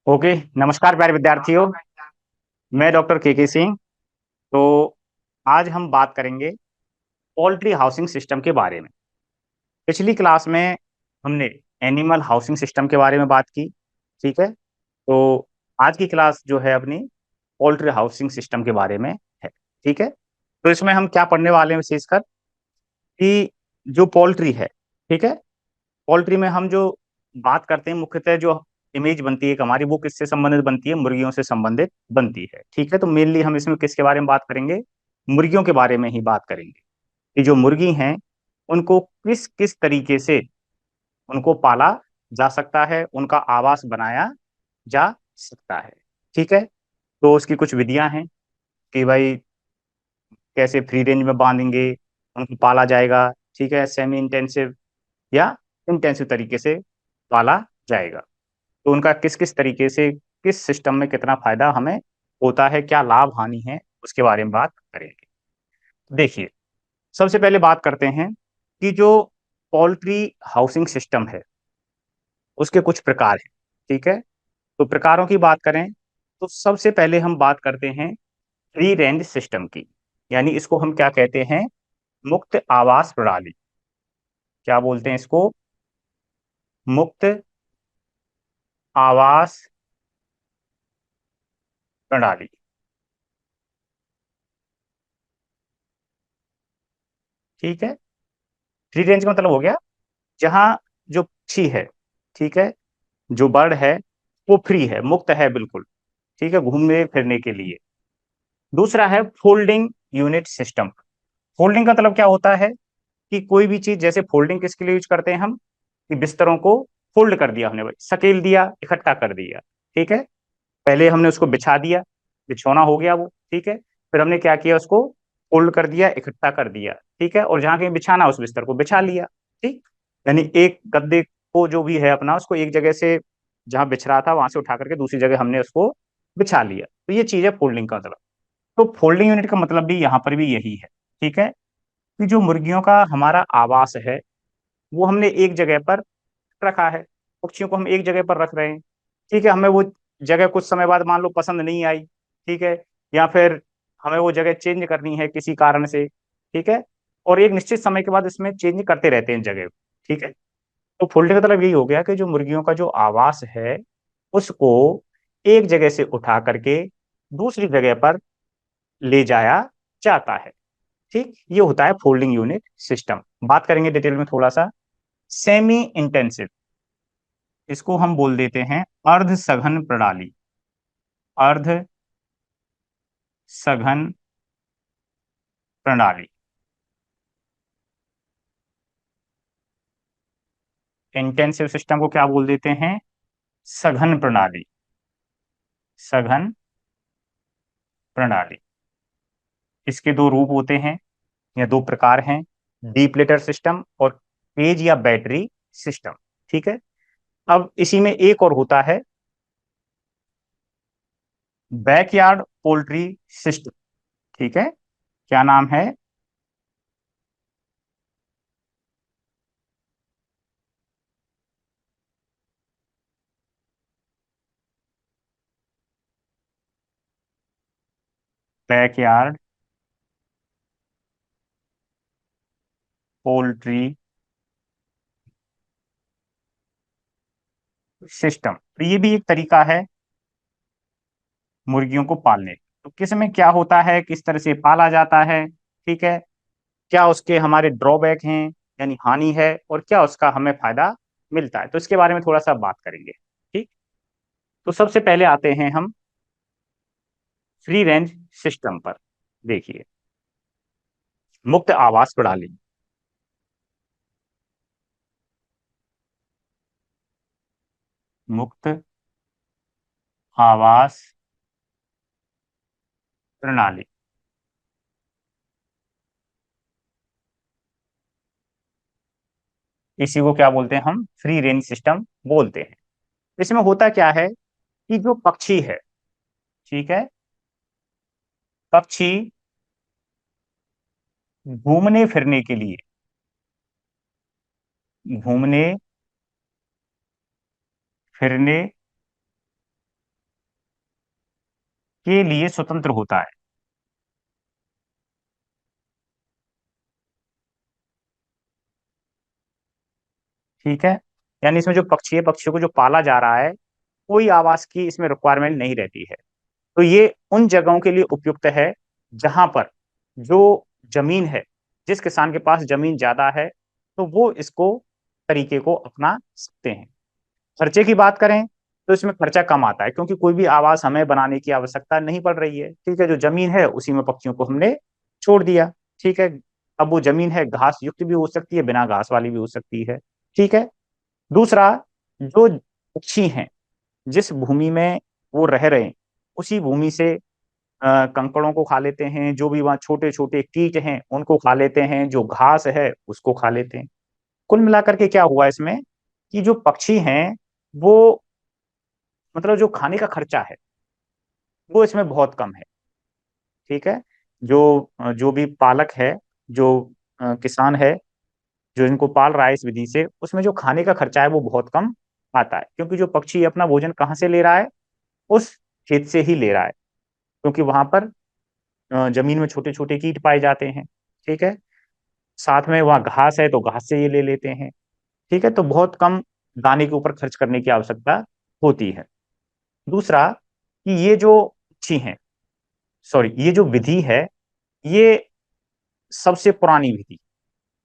Okay. नमस्कार प्यारे विद्यार्थियों। मैं डॉक्टर के सिंह। तो आज हम बात करेंगे पोल्ट्री हाउसिंग सिस्टम के बारे में। पिछली क्लास में हमने एनिमल हाउसिंग सिस्टम के बारे में बात की। ठीक है। तो आज की क्लास जो है अपनी पोल्ट्री हाउसिंग सिस्टम के बारे में है। ठीक है। तो इसमें हम क्या पढ़ने वाले हैं विशेषकर कि जो पोल्ट्री है, ठीक है, पोल्ट्री में हम जो बात करते हैं मुख्यतः जो इमेज बनती है एक हमारी, वो किससे संबंधित बनती है? मुर्गियों से संबंधित बनती है। ठीक है। तो मेनली हम इसमें किसके बारे में बात करेंगे? मुर्गियों के बारे में ही बात करेंगे कि जो मुर्गी हैं उनको किस किस तरीके से उनको पाला जा सकता है, उनका आवास बनाया जा सकता है। ठीक है। तो उसकी कुछ विधियां हैं कि भाई कैसे फ्री रेंज में बांधेंगे, उनको पाला जाएगा, ठीक है, सेमी इंटेंसिव या इंटेंसिव तरीके से पाला जाएगा। तो उनका किस किस तरीके से, किस सिस्टम में कितना फायदा हमें होता है, क्या लाभ हानि है, उसके बारे में बात करेंगे। देखिए, सबसे पहले बात करते हैं कि जो पोल्ट्री हाउसिंग सिस्टम है उसके कुछ प्रकार हैं। ठीक है। तो प्रकारों की बात करें तो सबसे पहले हम बात करते हैं फ्री रेंज सिस्टम की, यानी इसको हम क्या कहते हैं? मुक्त आवास प्रणाली। क्या बोलते हैं इसको? मुक्त आवास प्रणाली। ठीक है। फ्री रेंज का मतलब हो गया जहां जो पक्षी है, ठीक है, जो बर्ड है, वो फ्री है, मुक्त है बिल्कुल, ठीक है, घूमने फिरने के लिए। दूसरा है फोल्डिंग यूनिट सिस्टम। फोल्डिंग का मतलब क्या होता है कि कोई भी चीज, जैसे फोल्डिंग किसके लिए यूज करते हैं हम? कि बिस्तरों को फोल्ड कर दिया हमने, भाई सकेल दिया, इकट्ठा कर दिया। ठीक है। पहले हमने उसको बिछा दिया, बिछौना हो गया वो, ठीक है। फिर हमने क्या किया? उसको फोल्ड कर दिया, इकट्ठा कर दिया, ठीक है, और जहां कहीं बिछाना उस बिस्तर को बिछा लिया। ठीक। यानी एक गद्दे को जो भी है अपना, उसको एक जगह से जहां बिछ रहा था वहां से उठा करके दूसरी जगह हमने उसको बिछा लिया। तो ये चीज है फोल्डिंग का मतलब। तो फोल्डिंग यूनिट का मतलब भी यहाँ पर भी यही है। ठीक है। कि जो मुर्गियों का हमारा आवास है वो हमने एक जगह पर रखा है, पक्षियों को हम एक जगह पर रख रहे हैं। ठीक है। हमें वो जगह कुछ समय बाद मान लो पसंद नहीं आई, ठीक है, या फिर हमें वो जगह चेंज करनी है किसी कारण से, ठीक है, और एक निश्चित समय के बाद इसमें चेंज करते रहते हैं जगह। ठीक है। तो फोल्डिंग का मतलब यही हो गया कि जो मुर्गियों का जो आवास है उसको एक जगह से उठा करके दूसरी जगह पर ले जाया जाता है। ठीक, ये होता है फोल्डिंग यूनिट सिस्टम। बात करेंगे डिटेल में थोड़ा सा। सेमी इंटेंसिव, इसको हम बोल देते हैं अर्ध सघन प्रणाली। अर्ध सघन प्रणाली। इंटेंसिव सिस्टम को क्या बोल देते हैं? सघन प्रणाली। सघन प्रणाली। इसके दो रूप होते हैं या दो प्रकार हैं, डीप्लेटर सिस्टम और केज या बैटरी सिस्टम। ठीक है। अब इसी में एक और होता है बैकयार्ड पोल्ट्री सिस्टम। ठीक है। क्या नाम है? Backyard poultry system. तो ये भी एक तरीका है मुर्गियों को पालने। तो किस में क्या होता है, किस तरह से पाला जाता है, ठीक है, क्या उसके हमारे ड्रॉबैक हैं यानी हानि है, और क्या उसका हमें फायदा मिलता है, तो इसके बारे में थोड़ा सा बात करेंगे। ठीक। तो सबसे पहले आते हैं हम फ्री रेंज सिस्टम पर। देखिए, मुक्त आवास प्रणाली। मुक्त आवास प्रणाली, इसी को क्या बोलते हैं? हम फ्री रेंज सिस्टम बोलते हैं। इसमें होता क्या है कि जो पक्षी है, ठीक है, पक्षी घूमने फिरने के लिए, घूमने फिरने के लिए स्वतंत्र होता है। ठीक है, यानी इसमें जो पक्षी है, पक्षियों को जो पाला जा रहा है, कोई आवास की इसमें रिक्वायरमेंट नहीं रहती है। तो ये उन जगहों के लिए उपयुक्त है जहां पर जो जमीन है, जिस किसान के पास जमीन ज्यादा है, तो वो इसको तरीके को अपना सकते हैं। खर्चे की बात करें तो इसमें खर्चा कम आता है, क्योंकि कोई भी आवास हमें बनाने की आवश्यकता नहीं पड़ रही है। ठीक है, जो जमीन है उसी में पक्षियों को हमने छोड़ दिया। ठीक है, अब वो जमीन है घास युक्त भी हो सकती है, बिना घास वाली भी हो सकती है। ठीक है। दूसरा, जो पक्षी हैं, जिस भूमि में वो रह रहे हैं, उसी भूमि से कंकड़ों को खा लेते हैं, जो भी वहाँ छोटे छोटे कीट हैं उनको खा लेते हैं, जो घास है उसको खा लेते हैं। कुल मिलाकर के क्या हुआ इसमें, कि जो पक्षी हैं वो, मतलब जो खाने का खर्चा है वो इसमें बहुत कम है। ठीक है, जो भी पालक है, जो किसान है, जो इनको पाल रहा है इस विधि से, उसमें जो खाने का खर्चा है वो बहुत कम आता है, क्योंकि जो पक्षी अपना भोजन कहाँ से ले रहा है, उस खेत से ही ले रहा है, क्योंकि वहां पर जमीन में छोटे छोटे कीट पाए जाते हैं। ठीक है, साथ में वहाँ घास है तो घास से ये ले लेते हैं। ठीक है, तो बहुत कम दाने के ऊपर खर्च करने की आवश्यकता होती है। दूसरा, कि ये जो पक्षी हैं, सॉरी, ये जो विधि है, ये सबसे पुरानी विधि।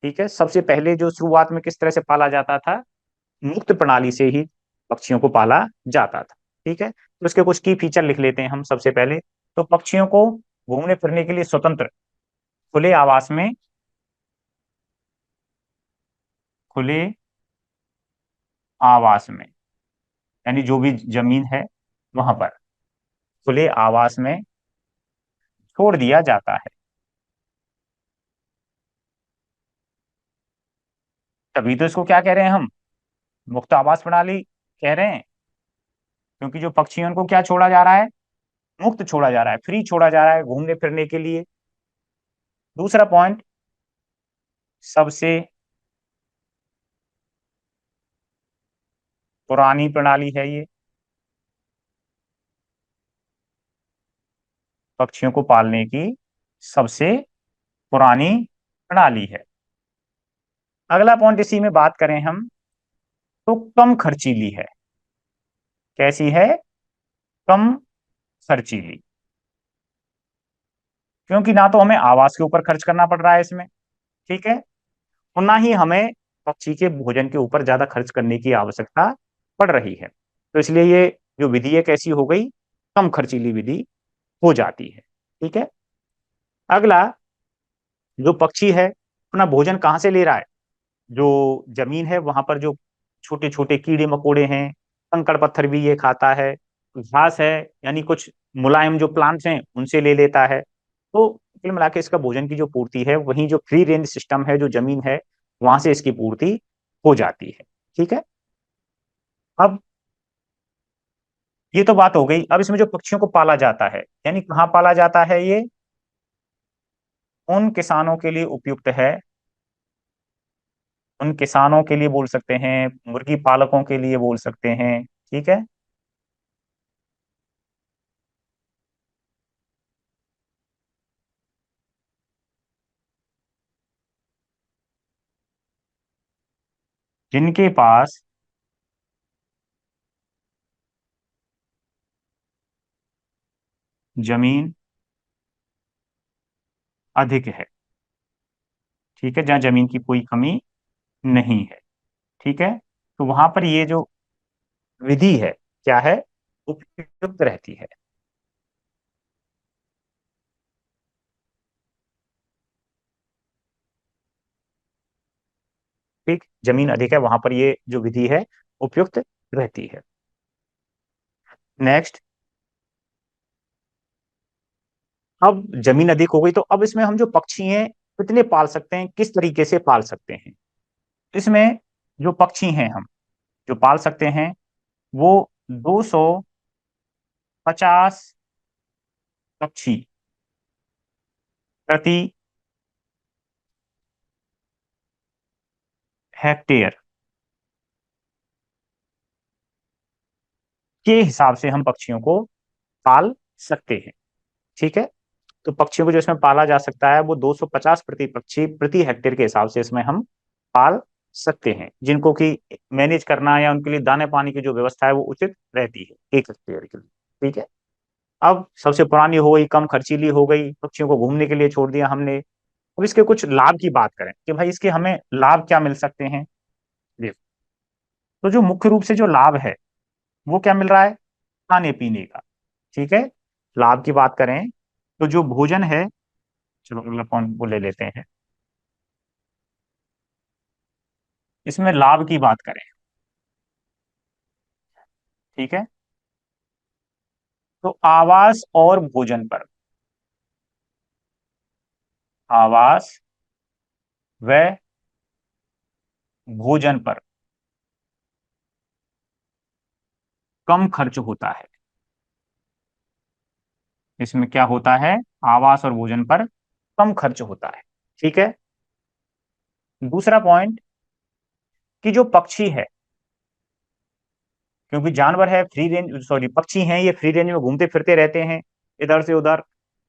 ठीक है, सबसे पहले जो शुरुआत में किस तरह से पाला जाता था, मुक्त प्रणाली से ही पक्षियों को पाला जाता था। ठीक है, तो इसके कुछ की फीचर लिख लेते हैं हम सबसे पहले। तो पक्षियों को घूमने फिरने के लिए स्वतंत्र खुले आवास में, खुले आवास में, यानी जो भी जमीन है वहां पर खुले आवास में छोड़ दिया जाता है। तभी तो इसको क्या कह रहे हैं हम, मुक्त आवास प्रणाली कह रहे हैं, क्योंकि जो पक्षियों को क्या छोड़ा जा रहा है, मुक्त छोड़ा जा रहा है, फ्री छोड़ा जा रहा है घूमने फिरने के लिए। दूसरा पॉइंट, सबसे पुरानी प्रणाली है ये, पक्षियों को पालने की सबसे पुरानी प्रणाली है। अगला पॉइंट इसी में बात करें हम, तो कम खर्चीली है। कैसी है, कम खर्चीली, क्योंकि ना तो हमें आवास के ऊपर खर्च करना पड़ रहा है इसमें। ठीक है, और ना ही हमें पक्षी के भोजन के ऊपर ज्यादा खर्च करने की आवश्यकता पड़ रही है। तो इसलिए ये जो विधि है कैसी हो गई, कम खर्चीली विधि हो जाती है। ठीक है। अगला, जो पक्षी है अपना भोजन कहाँ से ले रहा है, जो जमीन है वहां पर जो छोटे छोटे कीड़े मकोड़े हैं, कंकड़ पत्थर भी ये खाता है, घास है, यानी कुछ मुलायम जो प्लांट्स हैं उनसे ले लेता है। तो कुल मिला के इसका भोजन की जो पूर्ति है, वहीं जो फ्री रेंज सिस्टम है, जो जमीन है वहां से इसकी पूर्ति हो जाती है। ठीक है। अब ये तो बात हो गई, अब इसमें जो पक्षियों को पाला जाता है, यानी कहाँ पाला जाता है ये, उन किसानों के लिए उपयुक्त है, उन किसानों के लिए बोल सकते हैं, मुर्गी पालकों के लिए बोल सकते हैं। ठीक है, जिनके पास जमीन अधिक है। ठीक है, जहाँ जमीन की कोई कमी नहीं है। ठीक है, तो वहां पर ये जो विधि है क्या है, उपयुक्त रहती है। ठीक, जमीन अधिक है वहां पर ये जो विधि है उपयुक्त रहती है। नेक्स्ट, अब जमीन अधिक हो गई, तो अब इसमें हम जो पक्षी हैं कितने पाल सकते हैं, किस तरीके से पाल सकते हैं। इसमें जो पक्षी हैं हम जो पाल सकते हैं, वो 250 पक्षी प्रति हेक्टेयर के हिसाब से हम पक्षियों को पाल सकते हैं। ठीक है, तो पक्षियों को जो इसमें पाला जा सकता है वो 250 प्रति पक्षी प्रति हेक्टेयर के हिसाब से इसमें हम पाल सकते हैं, जिनको कि मैनेज करना या उनके लिए दाने पानी की जो व्यवस्था है वो उचित रहती है 1 हेक्टेयर के लिए। ठीक है, अब सबसे पुरानी हो गई, कम खर्चीली हो गई, पक्षियों को घूमने के लिए छोड़ दिया हमने। अब इसके कुछ लाभ की बात करें कि भाई इसके हमें लाभ क्या मिल सकते हैं। देखो, तो जो मुख्य रूप से जो लाभ है वो क्या मिल रहा है, खाने पीने का। ठीक है, लाभ की बात करें तो जो भोजन है, चलो अगला पॉइंट वो ले लेते हैं। इसमें लाभ की बात करें, ठीक है, तो आवास और भोजन पर, आवास व भोजन पर कम खर्च होता है। इसमें क्या होता है, आवास और भोजन पर कम खर्च होता है। ठीक है, दूसरा पॉइंट कि जो पक्षी है, क्योंकि जानवर है फ्री रेंज, सॉरी पक्षी हैं, ये फ्री रेंज में घूमते फिरते रहते हैं इधर से उधर,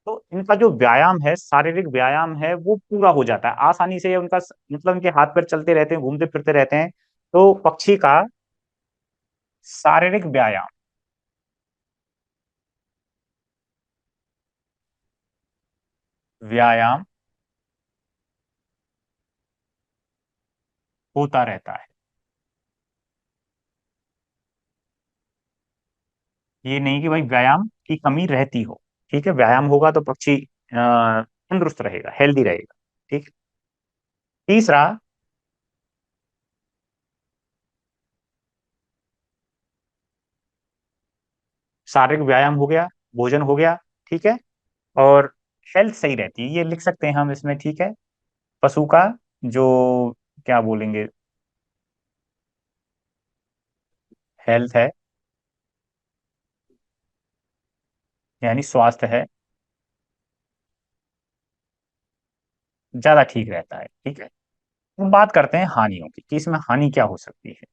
तो इनका जो व्यायाम है, शारीरिक व्यायाम है, वो पूरा हो जाता है आसानी से। उनका मतलब इनके हाथ पैर चलते रहते हैं, घूमते फिरते रहते हैं, तो पक्षी का शारीरिक व्यायाम, व्यायाम होता रहता है। ये नहीं कि भाई व्यायाम की कमी रहती हो। ठीक है, व्यायाम होगा तो पक्षी तंदुरुस्त रहेगा, हेल्दी रहेगा। ठीक, तीसरा, शारीरिक व्यायाम हो गया, भोजन हो गया, ठीक है, और हेल्थ सही रहती है, ये लिख सकते हैं हम इसमें। ठीक है, पशु का जो क्या बोलेंगे, हेल्थ है, यानी स्वास्थ्य है, ज्यादा ठीक रहता है। ठीक है, अब बात करते हैं हानियों की कि इसमें हानि क्या हो सकती है।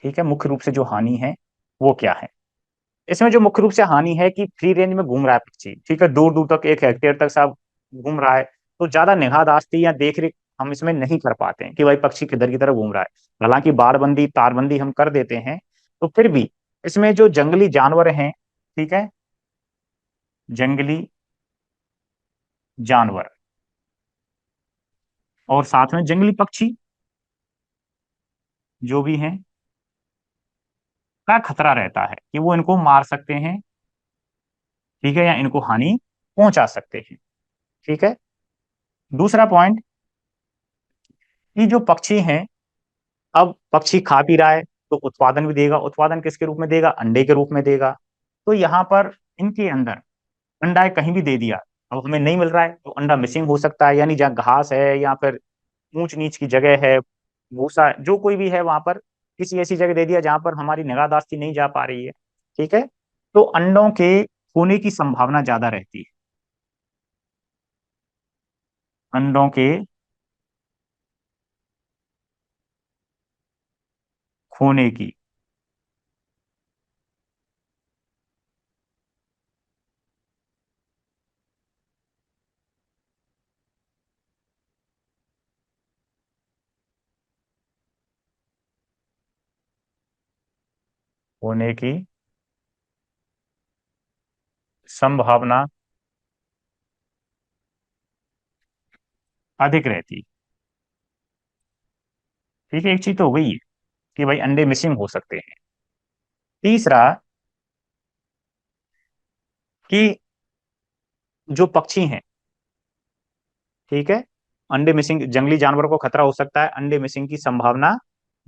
ठीक है, मुख्य रूप से जो हानि है वो क्या है। इसमें जो मुख्य रूप से हानि है कि फ्री रेंज में घूम रहा है पक्षी, ठीक है, दूर दूर तक 1 हेक्टेयर तक सब घूम रहा है, तो ज्यादा निगाहदाश्ती या देख रेख हम इसमें नहीं कर पाते हैं कि भाई पक्षी किधर की तरफ घूम रहा है। हालांकि बाड़बंदी तारबंदी हम कर देते हैं, तो फिर भी इसमें जो जंगली जानवर हैं, ठीक है, जंगली जानवर और साथ में जंगली पक्षी जो भी हैं का खतरा रहता है कि वो इनको मार सकते हैं, ठीक है, या इनको हानि पहुंचा सकते हैं। ठीक है, दूसरा पॉइंट कि जो पक्षी हैं, अब पक्षी खा पी रहा है तो उत्पादन भी देगा, उत्पादन किसके रूप में देगा, अंडे के रूप में देगा। तो यहाँ पर इनके अंदर अंडा कहीं भी दे दिया, अब हमें नहीं मिल रहा है तो अंडा मिसिंग हो सकता है, यानी जहाँ घास है या फिर ऊंच नीच की जगह है, भूसा जो कोई भी है वहां पर किसी ऐसी जगह दे दिया जहां पर हमारी निगाहदाश्ती नहीं जा पा रही है। ठीक है, तो अंडों के खोने की संभावना ज्यादा रहती है, अंडों के खोने की, होने की संभावना अधिक रहती। ठीक है, एक चीज तो हो गई है कि भाई अंडे मिसिंग हो सकते हैं। तीसरा कि जो पक्षी हैं, ठीक है, अंडे मिसिंग, जंगली जानवरों को खतरा हो सकता है, अंडे मिसिंग की संभावना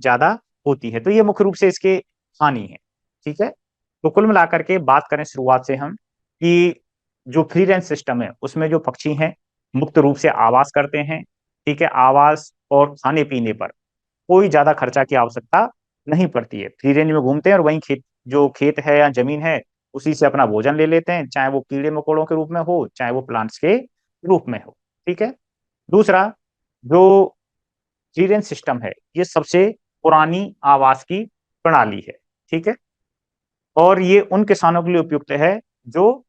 ज्यादा होती है, तो ये मुख्य रूप से इसके हानि है। ठीक है, तो कुल मिलाकर के बात करें शुरुआत से हम कि जो फ्री रेंज सिस्टम है उसमें जो पक्षी हैं मुक्त रूप से आवास करते हैं। ठीक है, आवास और खाने पीने पर कोई ज्यादा खर्चा की आवश्यकता नहीं पड़ती है, फ्री रेंज में घूमते हैं और वहीं खेत, जो खेत है या जमीन है उसी से अपना भोजन ले लेते हैं, चाहे वो कीड़े मकोड़ों के रूप में हो चाहे वो प्लांट्स के रूप में हो। ठीक है, दूसरा, जो जीरेन सिस्टम है ये सबसे पुरानी आवास की प्रणाली है। ठीक है, और ये उन किसानों के लिए उपयुक्त है जो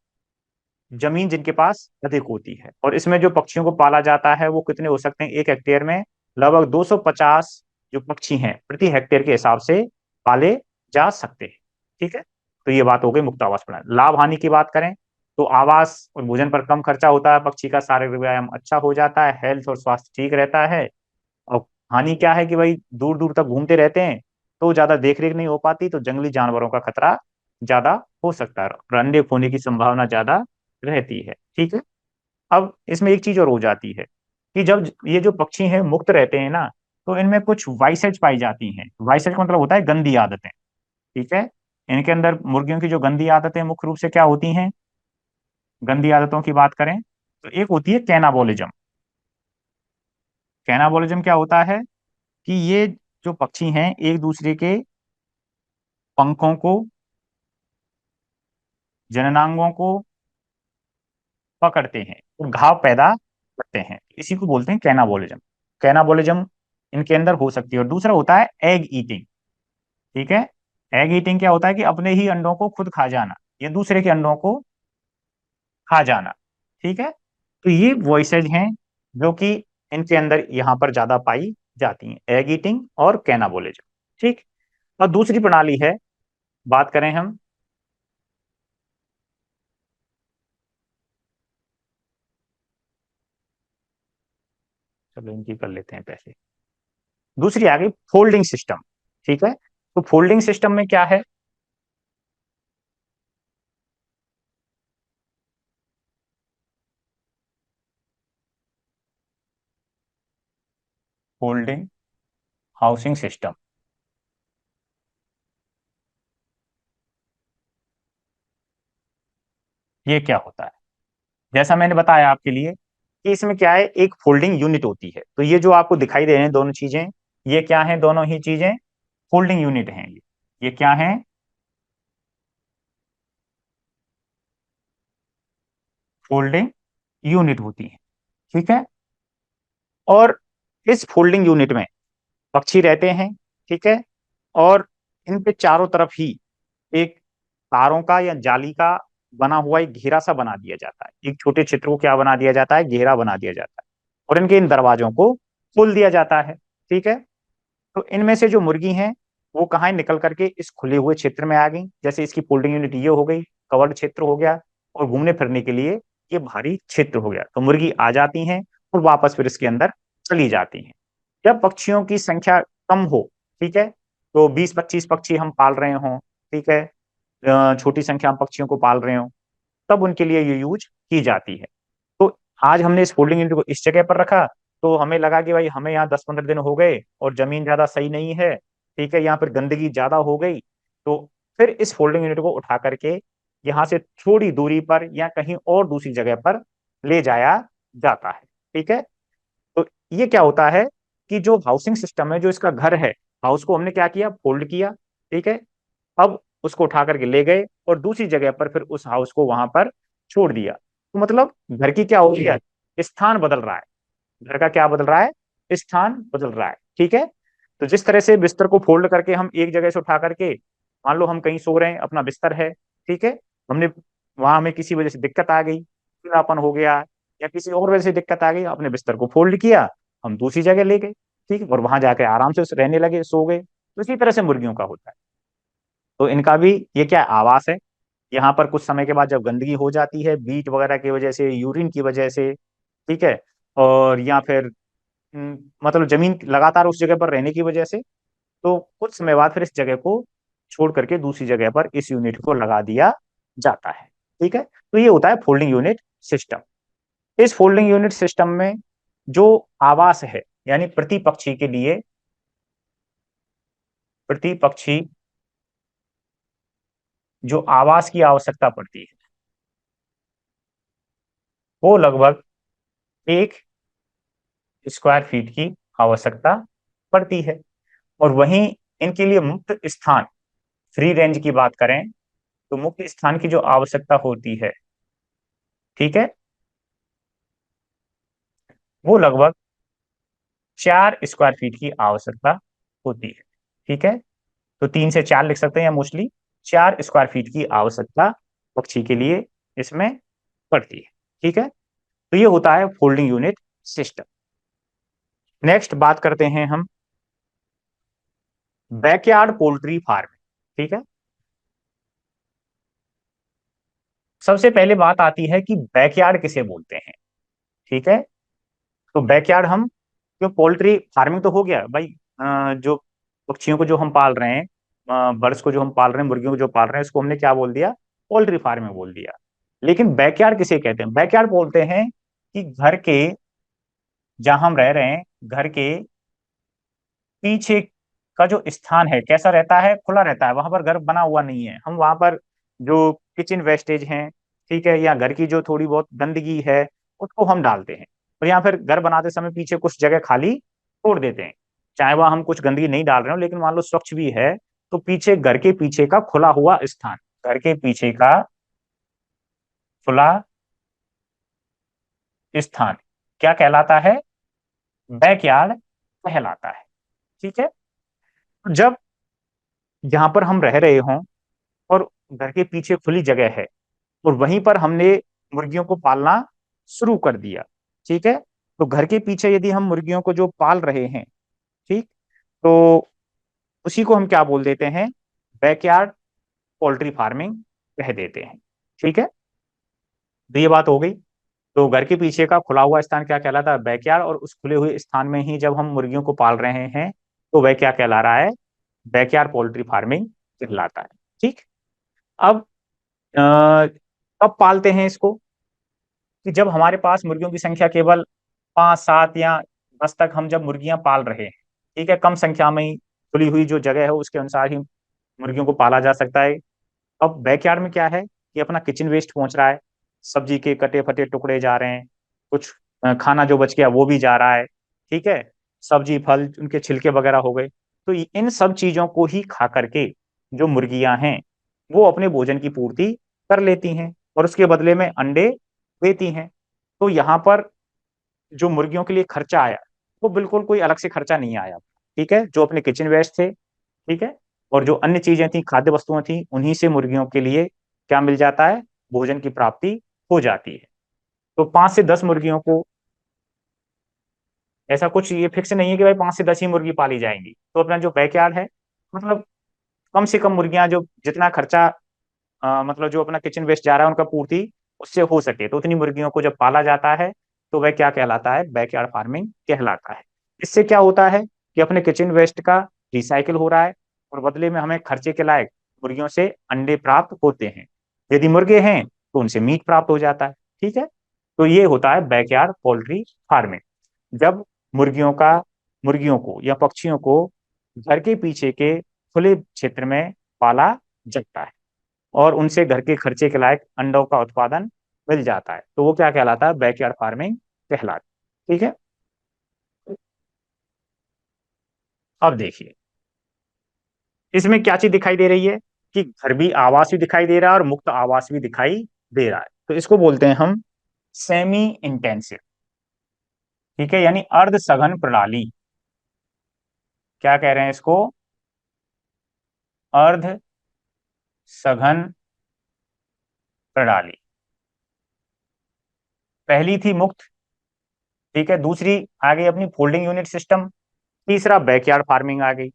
जमीन जिनके पास अधिक होती है। और इसमें जो पक्षियों को पाला जाता है वो कितने हो सकते हैं, एक हेक्टेयर में लगभग 250 जो पक्षी हैं प्रति हेक्टेयर के हिसाब से पाले जा सकते हैं। ठीक है, तो ये बात हो गई मुक्त आवास प्रणाली। लाभ हानि की बात करें तो आवास और भोजन पर कम खर्चा होता है, पक्षी का शारीरिक व्यायाम अच्छा हो जाता है, हेल्थ और स्वास्थ्य ठीक रहता है। और हानि क्या है कि भाई दूर दूर तक घूमते रहते हैं तो ज्यादा देख रेख नहीं हो पाती, तो जंगली जानवरों का खतरा ज्यादा हो सकता है और अंडे खोने की संभावना ज्यादा रहती है। ठीक है, अब इसमें एक चीज और हो जाती है कि जब ये जो पक्षी हैं मुक्त रहते हैं ना, तो इनमें कुछ वाइसेज पाई जाती हैं। वाइसेज का मतलब होता है गंदी आदतें। ठीक है, इनके अंदर मुर्गियों की जो गंदी आदतें मुख्य रूप से क्या होती हैं, गंदी आदतों की बात करें तो एक होती है कैनाबोलिज्म। कैनाबोलिज्म क्या होता है कि ये जो पक्षी हैं एक दूसरे के पंखों को, जननांगों को पकड़ते हैं और घाव पैदा करते हैं, इसी को बोलते हैं कैनाबोलिज्म। कैनाबोलिज्म इनके अंदर हो सकती है। और दूसरा होता है एग ईटिंग। ठीक है, एग ईटिंग क्या होता है कि अपने ही अंडों को खुद खा जाना या दूसरे के अंडों को खा जाना। ठीक है, तो ये वॉइसेज हैं जो कि इनके अंदर यहाँ पर ज्यादा पाई जाती हैं, एग ईटिंग और कैनाबोलिज्म। ठीक, और दूसरी प्रणाली है, बात करें हम, चलो इनकी कर लेते हैं पहले। दूसरी आ गई फोल्डिंग सिस्टम। ठीक है, तो फोल्डिंग सिस्टम में क्या है, फोल्डिंग हाउसिंग सिस्टम, ये क्या होता है। जैसा मैंने बताया आपके लिए कि इसमें क्या है, एक फोल्डिंग यूनिट होती है। तो ये जो आपको दिखाई दे रहे हैं दोनों चीजें, ये क्या है, दोनों ही चीजें फोल्डिंग यूनिट हैं। ये क्या है, फोल्डिंग यूनिट होती है। ठीक है, और इस फोल्डिंग यूनिट में पक्षी रहते हैं। ठीक है, और इन पे चारों तरफ ही एक तारों का या जाली का बना हुआ एक घेरा सा बना दिया जाता है। एक छोटे क्षेत्र को क्या बना दिया जाता है, घेरा बना दिया जाता है, और इनके इन दरवाजों को खोल दिया जाता है। ठीक है, तो इनमें से जो मुर्गी हैं वो कहाँ निकल करके इस खुले हुए क्षेत्र में आ गई, जैसे इसकी फोल्डिंग यूनिट ये हो गई, कवर्ड क्षेत्र हो गया, और घूमने फिरने के लिए ये भारी क्षेत्र हो गया, तो मुर्गी आ जाती हैं और वापस फिर इसके अंदर चली जाती हैं। जब पक्षियों की संख्या कम हो, ठीक है, तो 20-25 पक्षी हम पाल रहे हों, ठीक है, छोटी संख्या में पक्षियों को पाल रहे हो, तब उनके लिए ये यूज की जाती है। तो आज हमने इस फोल्डिंग यूनिट को इस जगह पर रखा, तो हमें लगा कि भाई हमें यहाँ 10-15 दिन हो गए और जमीन ज्यादा सही नहीं है, ठीक है, यहाँ पर गंदगी ज्यादा हो गई, तो फिर इस फोल्डिंग यूनिट को उठा करके यहाँ से थोड़ी दूरी पर या कहीं और दूसरी जगह पर ले जाया जाता है। ठीक है, तो ये क्या होता है कि जो हाउसिंग सिस्टम है, जो इसका घर है, हाउस को हमने क्या किया, फोल्ड किया। ठीक है, अब उसको उठा करके ले गए और दूसरी जगह पर फिर उस हाउस को वहां पर छोड़ दिया। तो मतलब घर की क्या हो गया, स्थान बदल रहा है, घर का क्या बदल रहा है, स्थान बदल रहा है। ठीक है, तो जिस तरह से बिस्तर को फोल्ड करके हम एक जगह से उठा करके, मान लो हम कहीं सो रहे हैं, अपना बिस्तर है, ठीक है, हमने वहां हमें किसी वजह से दिक्कत आ गई, पीलापन हो गया या किसी और वजह से दिक्कत आ गई, अपने बिस्तर को फोल्ड किया, हम दूसरी जगह ले गए, ठीक है, और वहां जाके आराम से रहने लगे, सो गए। तो इसी तरह से मुर्गियों का होता है। तो इनका भी ये क्या आवास है, यहाँ पर कुछ समय के बाद जब गंदगी हो जाती है बीट वगैरह की वजह से, यूरिन की वजह से, ठीक है, और या फिर मतलब जमीन लगातार उस जगह पर रहने की वजह से, तो कुछ समय बाद फिर इस जगह को छोड़ करके दूसरी जगह पर इस यूनिट को लगा दिया जाता है। ठीक है, तो ये होता है फोल्डिंग यूनिट सिस्टम। इस फोल्डिंग यूनिट सिस्टम में जो आवास है, यानी प्रति पक्षी के लिए, प्रति पक्षी जो आवास की आवश्यकता पड़ती है वो लगभग 1 स्क्वायर फीट की आवश्यकता पड़ती है। और वहीं इनके लिए मुक्त स्थान, फ्री रेंज की बात करें तो मुक्त स्थान की जो आवश्यकता होती है, ठीक है, वो लगभग 4 स्क्वायर फीट की आवश्यकता होती है। ठीक है, तो 3 से 4 लिख सकते हैं या मोस्टली 4 स्क्वायर फीट की आवश्यकता पक्षी के लिए इसमें पड़ती है। ठीक है, तो ये होता है फोल्डिंग यूनिट सिस्टम। नेक्स्ट बात करते हैं हम बैकयार्ड पोल्ट्री फार्म। ठीक है, सबसे पहले बात आती है कि बैकयार्ड किसे बोलते हैं। ठीक है, तो बैकयार्ड हम, जो पोल्ट्री फार्मिंग तो हो गया भाई, जो पक्षियों को जो हम पाल रहे हैं, बर्ड्स को जो हम पाल रहे हैं, मुर्गियों को जो पाल रहे हैं, इसको हमने क्या बोल दिया, पोल्ट्री फार्मिंग बोल दिया। लेकिन बैकयार्ड किसे कहते हैं? बैकयार्ड बोलते हैं कि घर के, जहां हम रह रहे हैं, घर के पीछे का जो स्थान है कैसा रहता है, खुला रहता है, वहां पर घर बना हुआ नहीं है। हम वहां पर जो किचन वेस्टेज हैं, ठीक है, या घर की जो थोड़ी बहुत गंदगी है, उसको हम डालते हैं, और या फिर घर बनाते समय पीछे कुछ जगह खाली छोड़ देते हैं। चाहे वह हम कुछ गंदगी नहीं डाल रहे हो, लेकिन मान लो स्वच्छ भी है, तो पीछे, घर के पीछे का खुला हुआ स्थान, घर के पीछे का खुला स्थान क्या कहलाता है? बैकयार्ड कहलाता है। ठीक है, जब जहां पर हम रह रहे हों और घर के पीछे खुली जगह है, और वहीं पर हमने मुर्गियों को पालना शुरू कर दिया। ठीक है, तो घर के पीछे यदि हम मुर्गियों को जो पाल रहे हैं, ठीक, तो उसी को हम क्या बोल देते हैं? बैकयार्ड पोल्ट्री फार्मिंग कह देते हैं। ठीक है, तो ये बात हो गई। तो घर के पीछे का खुला हुआ स्थान क्या कहलाता है? बैकयार्ड। और उस खुले हुए स्थान में ही जब हम मुर्गियों को पाल रहे हैं, तो वह क्या कहला रहा है? बैकयार्ड पोल्ट्री फार्मिंग कहलाता है। ठीक, अब कब पालते हैं इसको? कि जब हमारे पास मुर्गियों की संख्या केवल 5, 7 या 10 तक हम जब मुर्गियां पाल रहे हैं, ठीक है, कम संख्या में ही, खुली हुई जो जगह है उसके अनुसार ही मुर्गियों को पाला जा सकता है। अब बैकयार्ड में क्या है कि अपना किचन वेस्ट पहुंच रहा है, सब्जी के कटे फटे टुकड़े जा रहे हैं, कुछ खाना जो बच गया वो भी जा रहा है। ठीक है, सब्जी फल उनके छिलके वगैरह हो गए, तो इन सब चीजों को ही खा करके जो मुर्गियां हैं वो अपने भोजन की पूर्ति कर लेती हैं, और उसके बदले में अंडे देती हैं। तो यहाँ पर जो मुर्गियों के लिए खर्चा आया, वो बिल्कुल कोई अलग से खर्चा नहीं आया। ठीक है, जो अपने किचन वेस्ट थे, ठीक है, और जो अन्य चीजें थी, खाद्य वस्तुएं थी, उन्हीं से मुर्गियों के लिए क्या मिल जाता है? भोजन की प्राप्ति हो जाती है। तो 5 से 10 मुर्गियों को, ऐसा कुछ ये फिक्स नहीं है कि भाई 5 से 10 ही मुर्गी पाली जाएंगी। तो अपना जो बैकयार्ड है, मतलब कम से कम मुर्गियां, जो जितना खर्चा, मतलब जो अपना किचन वेस्ट जा रहा है उनका पूर्ति उससे हो सके, तो उतनी मुर्गियों को जब पाला जाता है, तो वह क्या कहलाता है? बैकयार्ड फार्मिंग कहलाता है। इससे क्या होता है कि अपने किचन वेस्ट का रिसाइकिल हो रहा है, और बदले में हमें खर्चे के लायक मुर्गियों से अंडे प्राप्त होते हैं। यदि मुर्गे हैं तो उनसे मीट प्राप्त हो जाता है। ठीक है, तो ये होता है बैकयार्ड पोल्ट्री फार्मिंग। जब मुर्गियों का मुर्गियों को या पक्षियों को घर के पीछे के खुले क्षेत्र में पाला जाता है, और उनसे घर के खर्चे के लायक अंडों का उत्पादन मिल जाता है, तो वो क्या कहलाता है? बैकयार्ड फार्मिंग कहलाता है। ठीक है, अब देखिए इसमें क्या चीज दिखाई दे रही है, कि घर भी आवास भी दिखाई दे रहा है और मुक्त आवास भी दिखाई दे रहा है। तो इसको बोलते हैं हम सेमी इंटेंसिव। ठीक है, यानी अर्ध सघन प्रणाली। क्या कह रहे हैं इसको? अर्ध सघन प्रणाली। पहली थी मुक्त, ठीक है, दूसरी आ गई अपनी फोल्डिंग यूनिट सिस्टम, तीसरा बैकयार्ड फार्मिंग आ गई।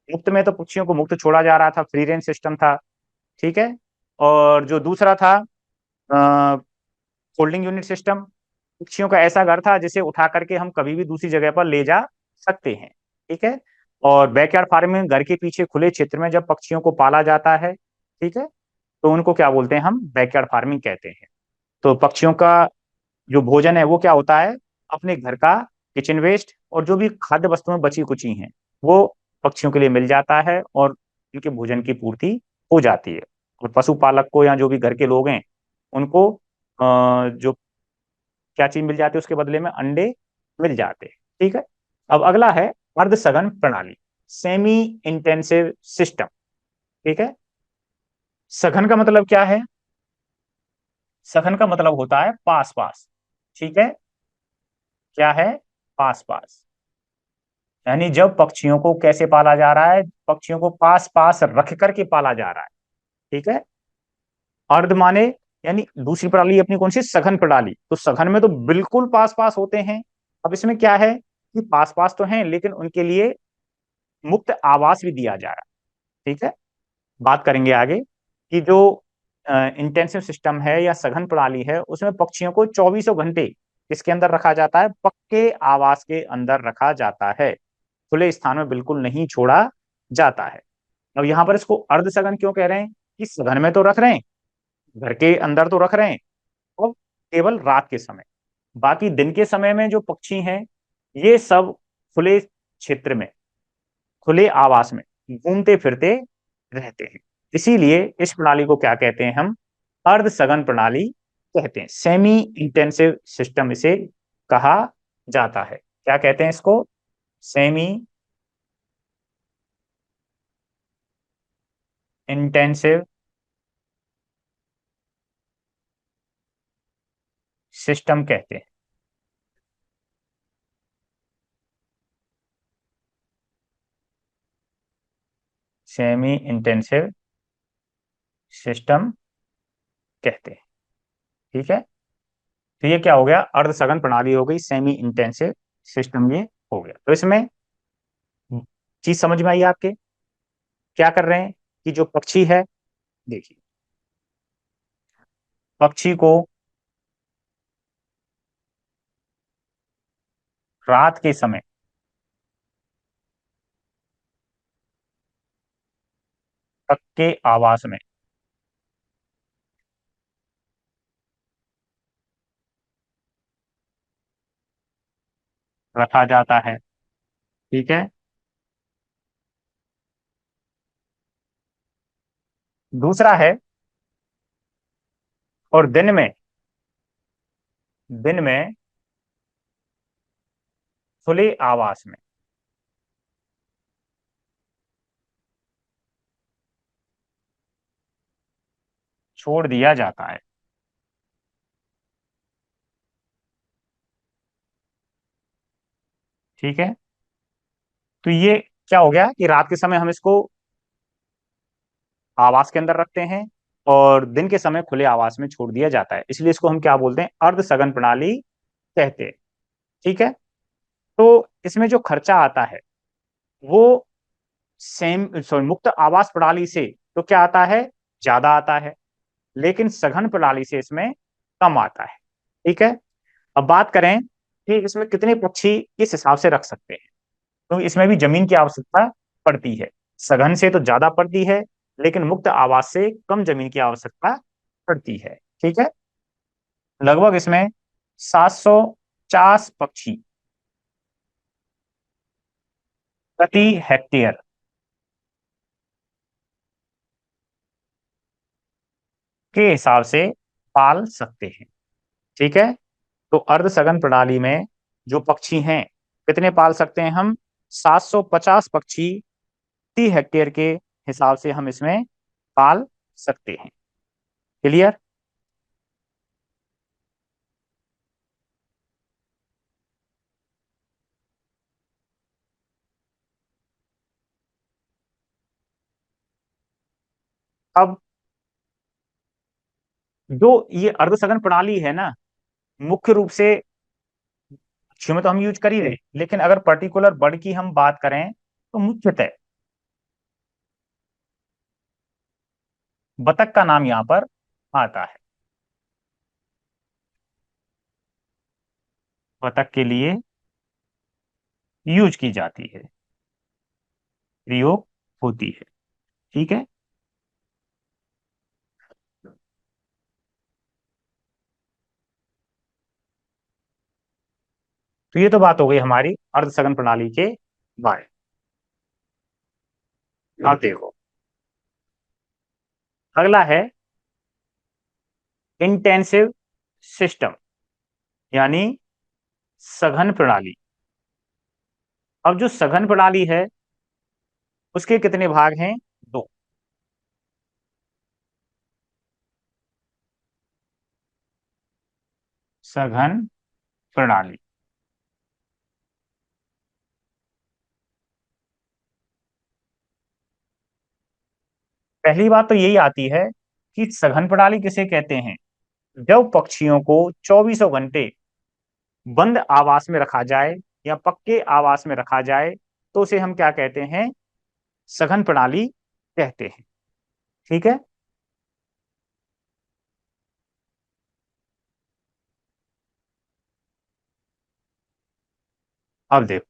मुक्त में तो पक्षियों को मुक्त छोड़ा जा रहा था, फ्री रेंज सिस्टम था। ठीक है, और जो दूसरा था फोल्डिंग यूनिट सिस्टम, पक्षियों का ऐसा घर था जिसे उठा करके हम कभी भी दूसरी जगह पर ले जा सकते हैं। ठीक है, और बैकयार्ड फार्मिंग में घर के पीछे खुले क्षेत्र में जब पक्षियों को पाला जाता है, ठीक है, तो उनको क्या बोलते हैं? हम बैकयार्ड फार्मिंग कहते हैं। तो पक्षियों का जो भोजन है वो क्या होता है? अपने घर का किचन वेस्ट और जो भी खाद्य वस्तुएं बची कुची हैं, वो पक्षियों के लिए मिल जाता है, और इनके भोजन की पूर्ति हो जाती है। और पशुपालक को या जो भी घर के लोग हैं उनको जो क्या चीज मिल जाती है उसके बदले में? अंडे मिल जाते हैं। ठीक है, अब अगला है अर्ध सघन प्रणाली, सेमी इंटेंसिव सिस्टम। ठीक है, सघन का मतलब क्या है? सघन का मतलब होता है पास पास। ठीक है, क्या है? पास पास। यानी जब पक्षियों को कैसे पाला जा रहा है? पक्षियों को पास पास रख करके पाला जा रहा है। ठीक है, अर्ध माने यानी दूसरी प्रणाली अपनी कौन सी, सघन प्रणाली, तो सघन में तो बिल्कुल पास पास होते हैं। अब इसमें क्या है कि पास पास तो हैं लेकिन उनके लिए मुक्त आवास भी दिया जा रहा है। ठीक है, बात करेंगे आगे कि जो इंटेंसिव सिस्टम है या सघन प्रणाली है उसमें पक्षियों को चौबीसों घंटे किसके अंदर रखा जाता है, पक्के आवास के अंदर रखा जाता है, खुले स्थान में बिल्कुल नहीं छोड़ा जाता है। अब यहां पर इसको अर्ध सघन क्यों कह रहे हैं, कि सघन में तो रख रहे हैं, घर के अंदर तो रख रहे हैं, और केवल रात के समय, बाकी दिन के समय में जो पक्षी हैं ये सब खुले क्षेत्र में, खुले आवास में घूमते फिरते रहते हैं। इसीलिए इस प्रणाली को क्या कहते हैं हम, अर्ध सघन प्रणाली कहते हैं, सेमी इंटेंसिव सिस्टम इसे कहा जाता है। क्या कहते हैं इसको, सेमी इंटेंसिव सिस्टम कहते हैं। सेमी इंटेंसिव सिस्टम कहते हैं। ठीक है, तो ये क्या हो गया, अर्ध सघन प्रणाली हो गई, सेमी इंटेंसिव सिस्टम ये हो गया। तो इसमें चीज समझ में आई आपके, क्या कर रहे हैं कि जो पक्षी है, देखिए पक्षी को रात के समय पक्के आवास में रखा जाता है। ठीक है, दूसरा है, और दिन में खुले आवास में छोड़ दिया जाता है। ठीक है, तो ये क्या हो गया कि रात के समय हम इसको आवास के अंदर रखते हैं और दिन के समय खुले आवास में छोड़ दिया जाता है, इसलिए इसको हम क्या बोलते हैं, अर्ध सघन प्रणाली कहते हैं। ठीक है, तो इसमें जो खर्चा आता है वो सेम सॉरी मुक्त आवास प्रणाली से तो क्या आता है, ज्यादा आता है, लेकिन सघन प्रणाली से इसमें कम आता है। ठीक है, अब बात करें कि इसमें कितने पक्षी किस हिसाब से रख सकते हैं, तो इसमें भी जमीन की आवश्यकता पड़ती है, सघन से तो ज्यादा पड़ती है लेकिन मुक्त आवास से कम जमीन की आवश्यकता पड़ती है। ठीक है, लगभग इसमें 750 पक्षी प्रति हेक्टेयर के हिसाब से पाल सकते हैं। ठीक है, तो अर्ध सघन प्रणाली में जो पक्षी हैं कितने पाल सकते हैं हम, 750 पक्षी प्रति हेक्टेयर के हिसाब से हम इसमें पाल सकते हैं। क्लियर। अब जो ये अर्ध सघन प्रणाली है ना, मुख्य रूप से पक्षियों में तो हम यूज कर ही रहे, लेकिन अगर पर्टिकुलर बर्ड की हम बात करें तो मुख्यतः बतख का नाम यहाँ पर आता है, बतख के लिए यूज की जाती है, प्रयोग होती है। ठीक है, तो ये तो बात हो गई हमारी अर्ध सघन प्रणाली के बारे में। अब देखो अगला है इंटेंसिव सिस्टम, यानी सघन प्रणाली। अब जो सघन प्रणाली है उसके कितने भाग हैं, दो। सघन प्रणाली, पहली बात तो यही आती है कि सघन प्रणाली किसे कहते हैं? जब पक्षियों को चौबीसों घंटे बंद आवास में रखा जाए या पक्के आवास में रखा जाए तो उसे हम क्या कहते हैं? सघन प्रणाली कहते हैं। ठीक है। अब देखो,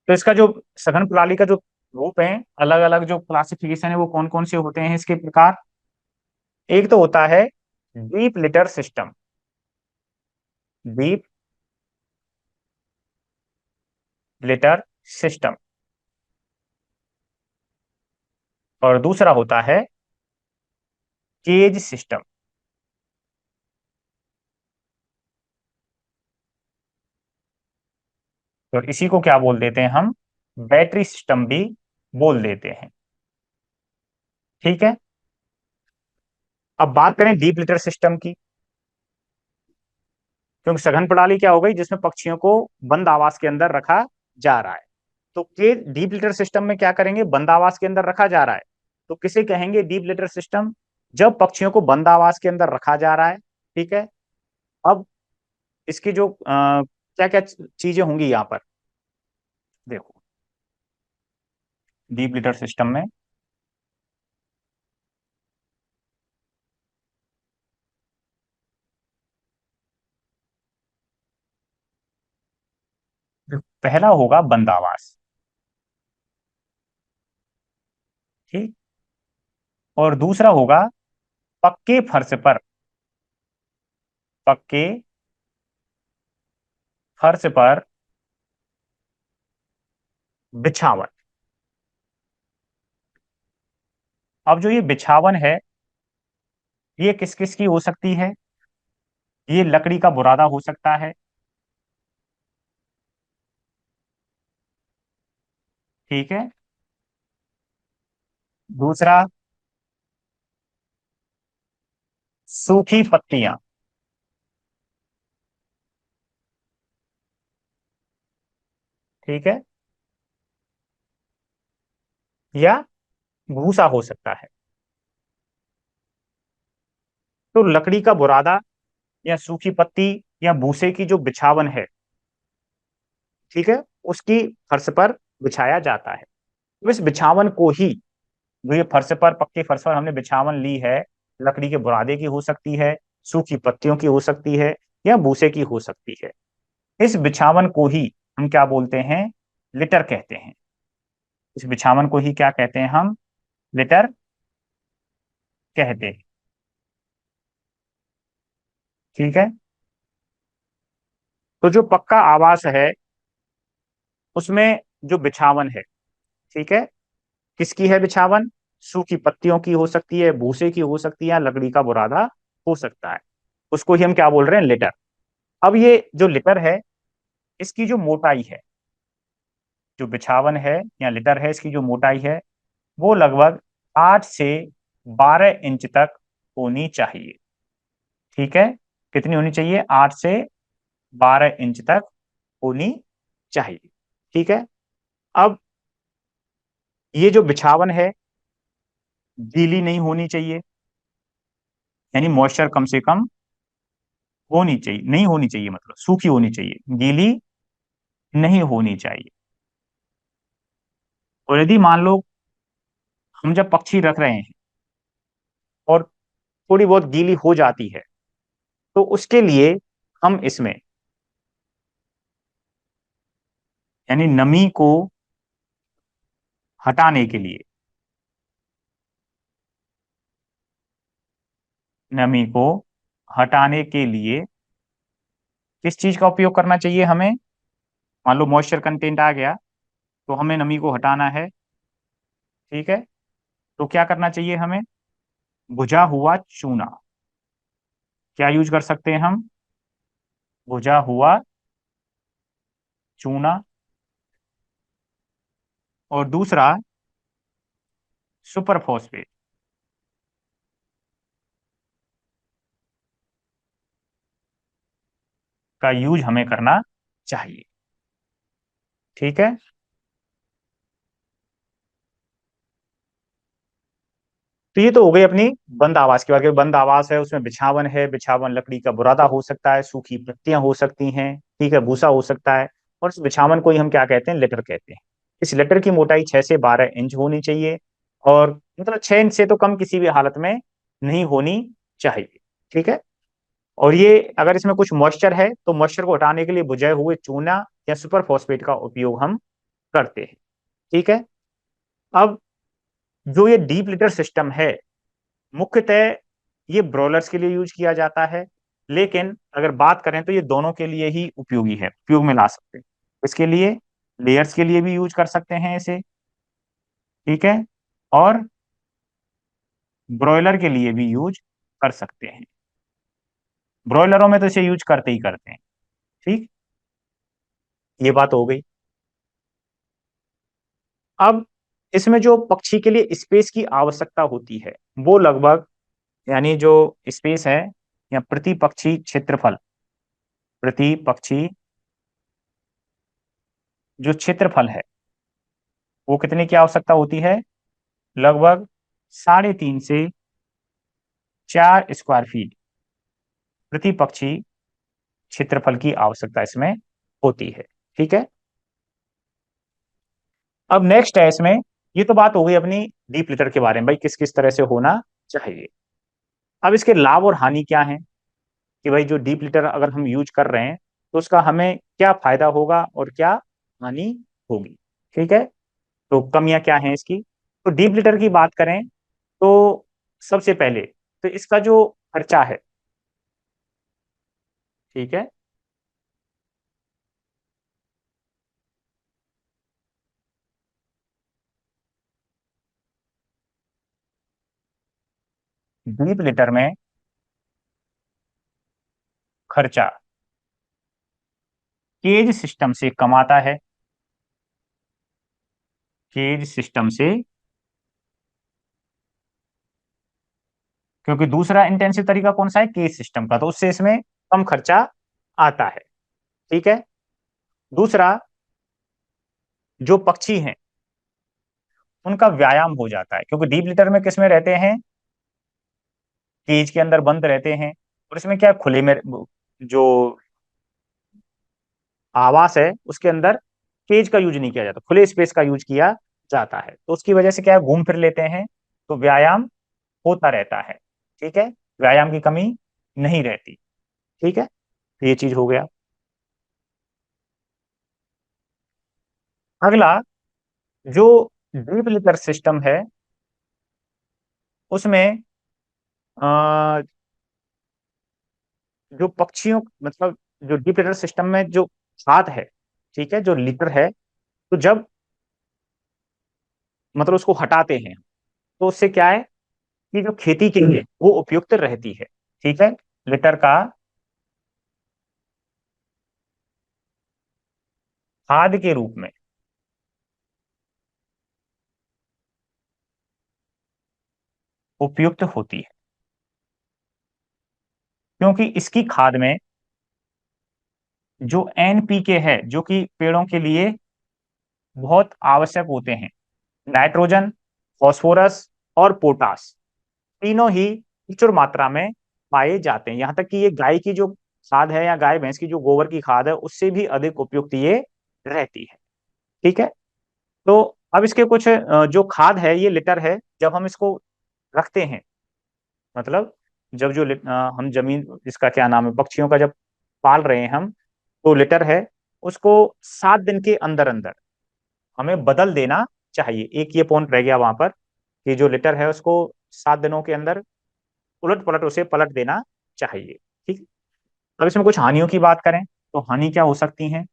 तो इसका जो सघन प्रणाली का जो रूप है, अलग अलग जो क्लासिफिकेशन है वो कौन कौन से होते हैं इसके प्रकार? एक तो होता है deep litre system, deep litre system. और दूसरा होता है केज सिस्टम। तो इसी को क्या बोल देते हैं हम? बैटरी सिस्टम भी बोल देते हैं। ठीक है। अब बात करें डीप लिटर सिस्टम की, क्योंकि सघन प्रणाली क्या हो गई जिसमें पक्षियों को बंद आवास के अंदर रखा जा रहा है। तो के डीप लिटर सिस्टम में क्या करेंगे? बंद आवास के अंदर रखा जा रहा है, तो किसे कहेंगे डीप लिटर सिस्टम? जब पक्षियों को बंद आवास के अंदर रखा जा रहा है। ठीक है। अब इसकी जो क्या क्या चीजें होंगी यहाँ पर, देखो, डीप लिटर सिस्टम में पहला होगा बंद आवास। ठीक। और दूसरा होगा पक्के फर्श पर, पक्के फर्श पर बिछावन। अब जो ये बिछावन है, ये किस किस की हो सकती है? ये लकड़ी का बुरादा हो सकता है। ठीक है। दूसरा, सूखी पत्तियां। ठीक है। या भूसा हो सकता है। तो लकड़ी का बुरादा या सूखी पत्ती या भूसे की जो बिछावन है, ठीक है, उसकी फर्श पर बिछाया जाता है। तो इस बिछावन को ही, जो ये फर्श पर, पक्के फर्श पर हमने बिछावन ली है, लकड़ी के बुरादे की हो सकती है, सूखी पत्तियों की हो सकती है, या भूसे की हो सकती है। इस बिछावन को ही हम क्या बोलते हैं? लिटर कहते हैं। इस बिछावन को ही क्या कहते हैं हम? लिटर कहते हैं। ठीक है। तो जो पक्का आवास है उसमें जो बिछावन है, ठीक है, किसकी है बिछावन? सूखी पत्तियों की हो सकती है, भूसे की हो सकती है, लकड़ी का बुरादा हो सकता है। उसको ही हम क्या बोल रहे हैं? लिटर। अब ये जो लिटर है, इसकी जो मोटाई है, जो बिछावन है या लिटर है, इसकी जो मोटाई है वो लगभग 8 से 12 इंच तक होनी चाहिए। ठीक है। कितनी होनी चाहिए? 8 से 12 इंच तक होनी चाहिए। ठीक है। अब ये जो बिछावन है, गीली नहीं होनी चाहिए, यानी मॉइस्चर कम से कम होनी चाहिए, नहीं होनी चाहिए, मतलब सूखी होनी चाहिए, गीली नहीं होनी चाहिए। और यदि मान लो हम जब पक्षी रख रहे हैं और थोड़ी बहुत गीली हो जाती है, तो उसके लिए हम इसमें, यानी नमी को हटाने के लिए, नमी को हटाने के लिए किस चीज का उपयोग करना चाहिए हमें? मान लो मॉइस्चर कंटेंट आ गया, तो हमें नमी को हटाना है। ठीक है। तो क्या करना चाहिए हमें? भुजा हुआ चूना। क्या यूज कर सकते हैं हम? भुजा हुआ चूना। और दूसरा, सुपर फॉस्फेट का यूज हमें करना चाहिए। ठीक है। तो ये तो हो गई अपनी बंद आवास की बात। बंद आवास है, उसमें बिछावन है, बिछावन लकड़ी का बुरादा हो सकता है, सूखी पत्तियां हो सकती हैं, ठीक है, भूसा हो सकता है। और इस बिछावन को ही हम क्या कहते हैं, लेटर कहते हैं। इस लेटर की मोटाई 6 से 12 इंच होनी चाहिए, और मतलब 6 इंच से तो कम किसी भी हालत में नहीं होनी चाहिए, ठीक है। और ये अगर इसमें कुछ मॉइस्चर है तो मॉइस्चर को हटाने के लिए बुझाए हुए चूना या सुपर फॉस्फेट का उपयोग हम करते हैं, ठीक है। अब जो ये डीप लिटर सिस्टम है, मुख्यतः ये ब्रॉयलर्स के लिए यूज किया जाता है, लेकिन अगर बात करें तो ये दोनों के लिए ही उपयोगी है, उपयोग में ला सकते हैं। इसके लिए लेयर्स के लिए भी यूज कर सकते हैं इसे, ठीक है, और ब्रॉयलर के लिए भी यूज कर सकते हैं। ब्रॉयलरों में तो इसे यूज करते ही करते हैं, ठीक। ये बात हो गई। अब इसमें जो पक्षी के लिए स्पेस की आवश्यकता होती है, वो लगभग, यानी जो स्पेस है या प्रति पक्षी क्षेत्रफल, प्रति पक्षी जो क्षेत्रफल है, वो कितने की आवश्यकता होती है, लगभग 3.5 से 4 स्क्वायर फीट प्रति पक्षी क्षेत्रफल की आवश्यकता इसमें होती है, ठीक है। अब नेक्स्ट है इसमें, ये तो बात हो गई अपनी डीप लिटर के बारे में, भाई किस किस तरह से होना चाहिए। अब इसके लाभ और हानि क्या है, कि भाई जो डीप लिटर अगर हम यूज कर रहे हैं तो उसका हमें क्या फायदा होगा और क्या हानि होगी, ठीक है। तो कमियां क्या हैं इसकी। तो डीप लिटर की बात करें तो सबसे पहले तो इसका जो खर्चा है, ठीक है, डीप लिटर में खर्चा केज सिस्टम से कम आता है, केज सिस्टम से, क्योंकि दूसरा इंटेंसिव तरीका कौन सा है, केज सिस्टम का, तो उससे इसमें कम खर्चा आता है, ठीक है। दूसरा, जो पक्षी हैं उनका व्यायाम हो जाता है, क्योंकि डीप लिटर में किसमें रहते हैं, केज के अंदर बंद रहते हैं। और इसमें क्या है, खुले में जो आवास है उसके अंदर केज का यूज नहीं किया जाता, खुले स्पेस का यूज किया जाता है, तो उसकी वजह से क्या है, घूम फिर लेते हैं, तो व्यायाम होता रहता है, ठीक है, व्यायाम की कमी नहीं रहती, ठीक है। तो ये चीज हो गया। अगला, जो डीप लिटर सिस्टम है उसमें जो पक्षियों, मतलब जो डीप लिटर सिस्टम में जो खाद है, ठीक है, जो लिटर है, तो जब मतलब उसको हटाते हैं तो उससे क्या है कि जो खेती के लिए वो उपयुक्त रहती है, ठीक है, लिटर का खाद के रूप में उपयुक्त होती है, क्योंकि इसकी खाद में जो एनपीके है, जो कि पेड़ों के लिए बहुत आवश्यक होते हैं, नाइट्रोजन, फास्फोरस और पोटास, तीनों ही प्रचुर मात्रा में पाए जाते हैं। यहां तक कि ये गाय की जो खाद है या गाय भैंस की जो गोबर की खाद है उससे भी अधिक उपयुक्त ये रहती है, ठीक है। तो अब इसके कुछ जो खाद है, ये लिटर है, जब हम इसको रखते हैं, मतलब जब जो हम जमीन, इसका क्या नाम है, पक्षियों का जब पाल रहे हैं हम, तो लिटर है, उसको 7 दिन के अंदर अंदर हमें बदल देना चाहिए। एक ये पॉइंट रह गया वहां पर, कि जो लिटर है उसको 7 दिनों के अंदर उलट पलट उसे पलट देना चाहिए, ठीक। अब इसमें कुछ हानियों की बात करें तो हानि क्या हो सकती है।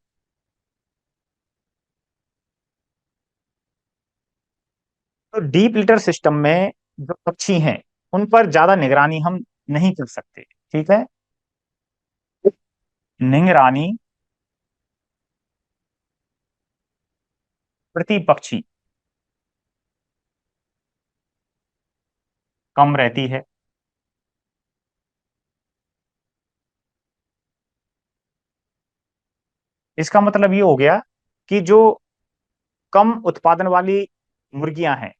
तो डीप लिटर सिस्टम में जो पक्षी हैं उन पर ज्यादा निगरानी हम नहीं कर सकते, ठीक है। निगरानी प्रति पक्षी कम रहती है। इसका मतलब ये हो गया कि जो कम उत्पादन वाली मुर्गियां हैं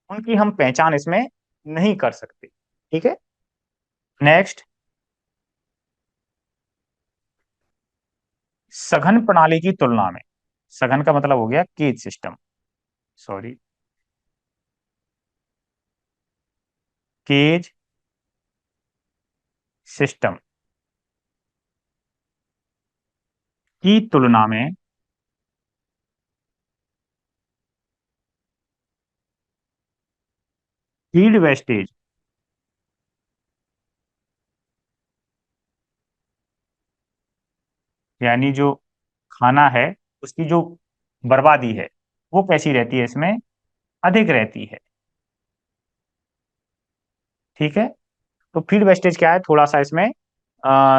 उनकी हम पहचान इसमें नहीं कर सकते। ठीक है। नेक्स्ट, सघन प्रणाली की तुलना में, सघन का मतलब हो गया cage system, sorry, cage system की तुलना में फीड वेस्टेज, यानी जो खाना है उसकी जो बर्बादी है वो कैसी रहती है, इसमें अधिक रहती है। ठीक है। तो फीड वेस्टेज क्या है, थोड़ा सा इसमें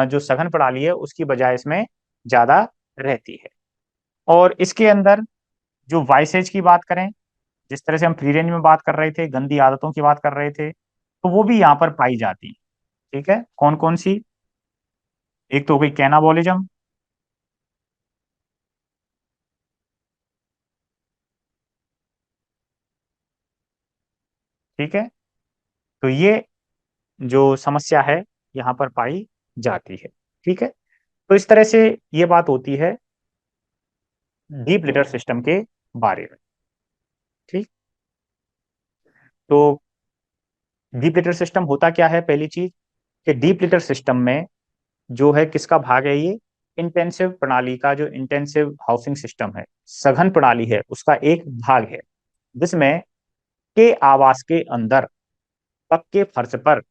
जो सघन प्रणाली है उसकी बजाय इसमें ज्यादा रहती है। और इसके अंदर जो वाइसेज की बात करें, जिस तरह से हम फ्री रेंज में बात कर रहे थे, गंदी आदतों की बात कर रहे थे, तो वो भी यहाँ पर पाई जाती है। ठीक है, कौन कौन सी? एक तो हो गई कैनाबोलिज्म, ठीक है, तो ये जो समस्या है यहाँ पर पाई जाती है। ठीक है। तो इस तरह से ये बात होती है डीप लिटर सिस्टम के बारे में। ठीक। तो डीप लिटर सिस्टम होता क्या है, पहली चीज कि डीप लिटर सिस्टम में जो है किसका भाग है, ये इंटेंसिव प्रणाली का, जो इंटेंसिव हाउसिंग सिस्टम है, सघन प्रणाली है, उसका एक भाग है, जिसमें के आवास के अंदर पक्के फर्श पर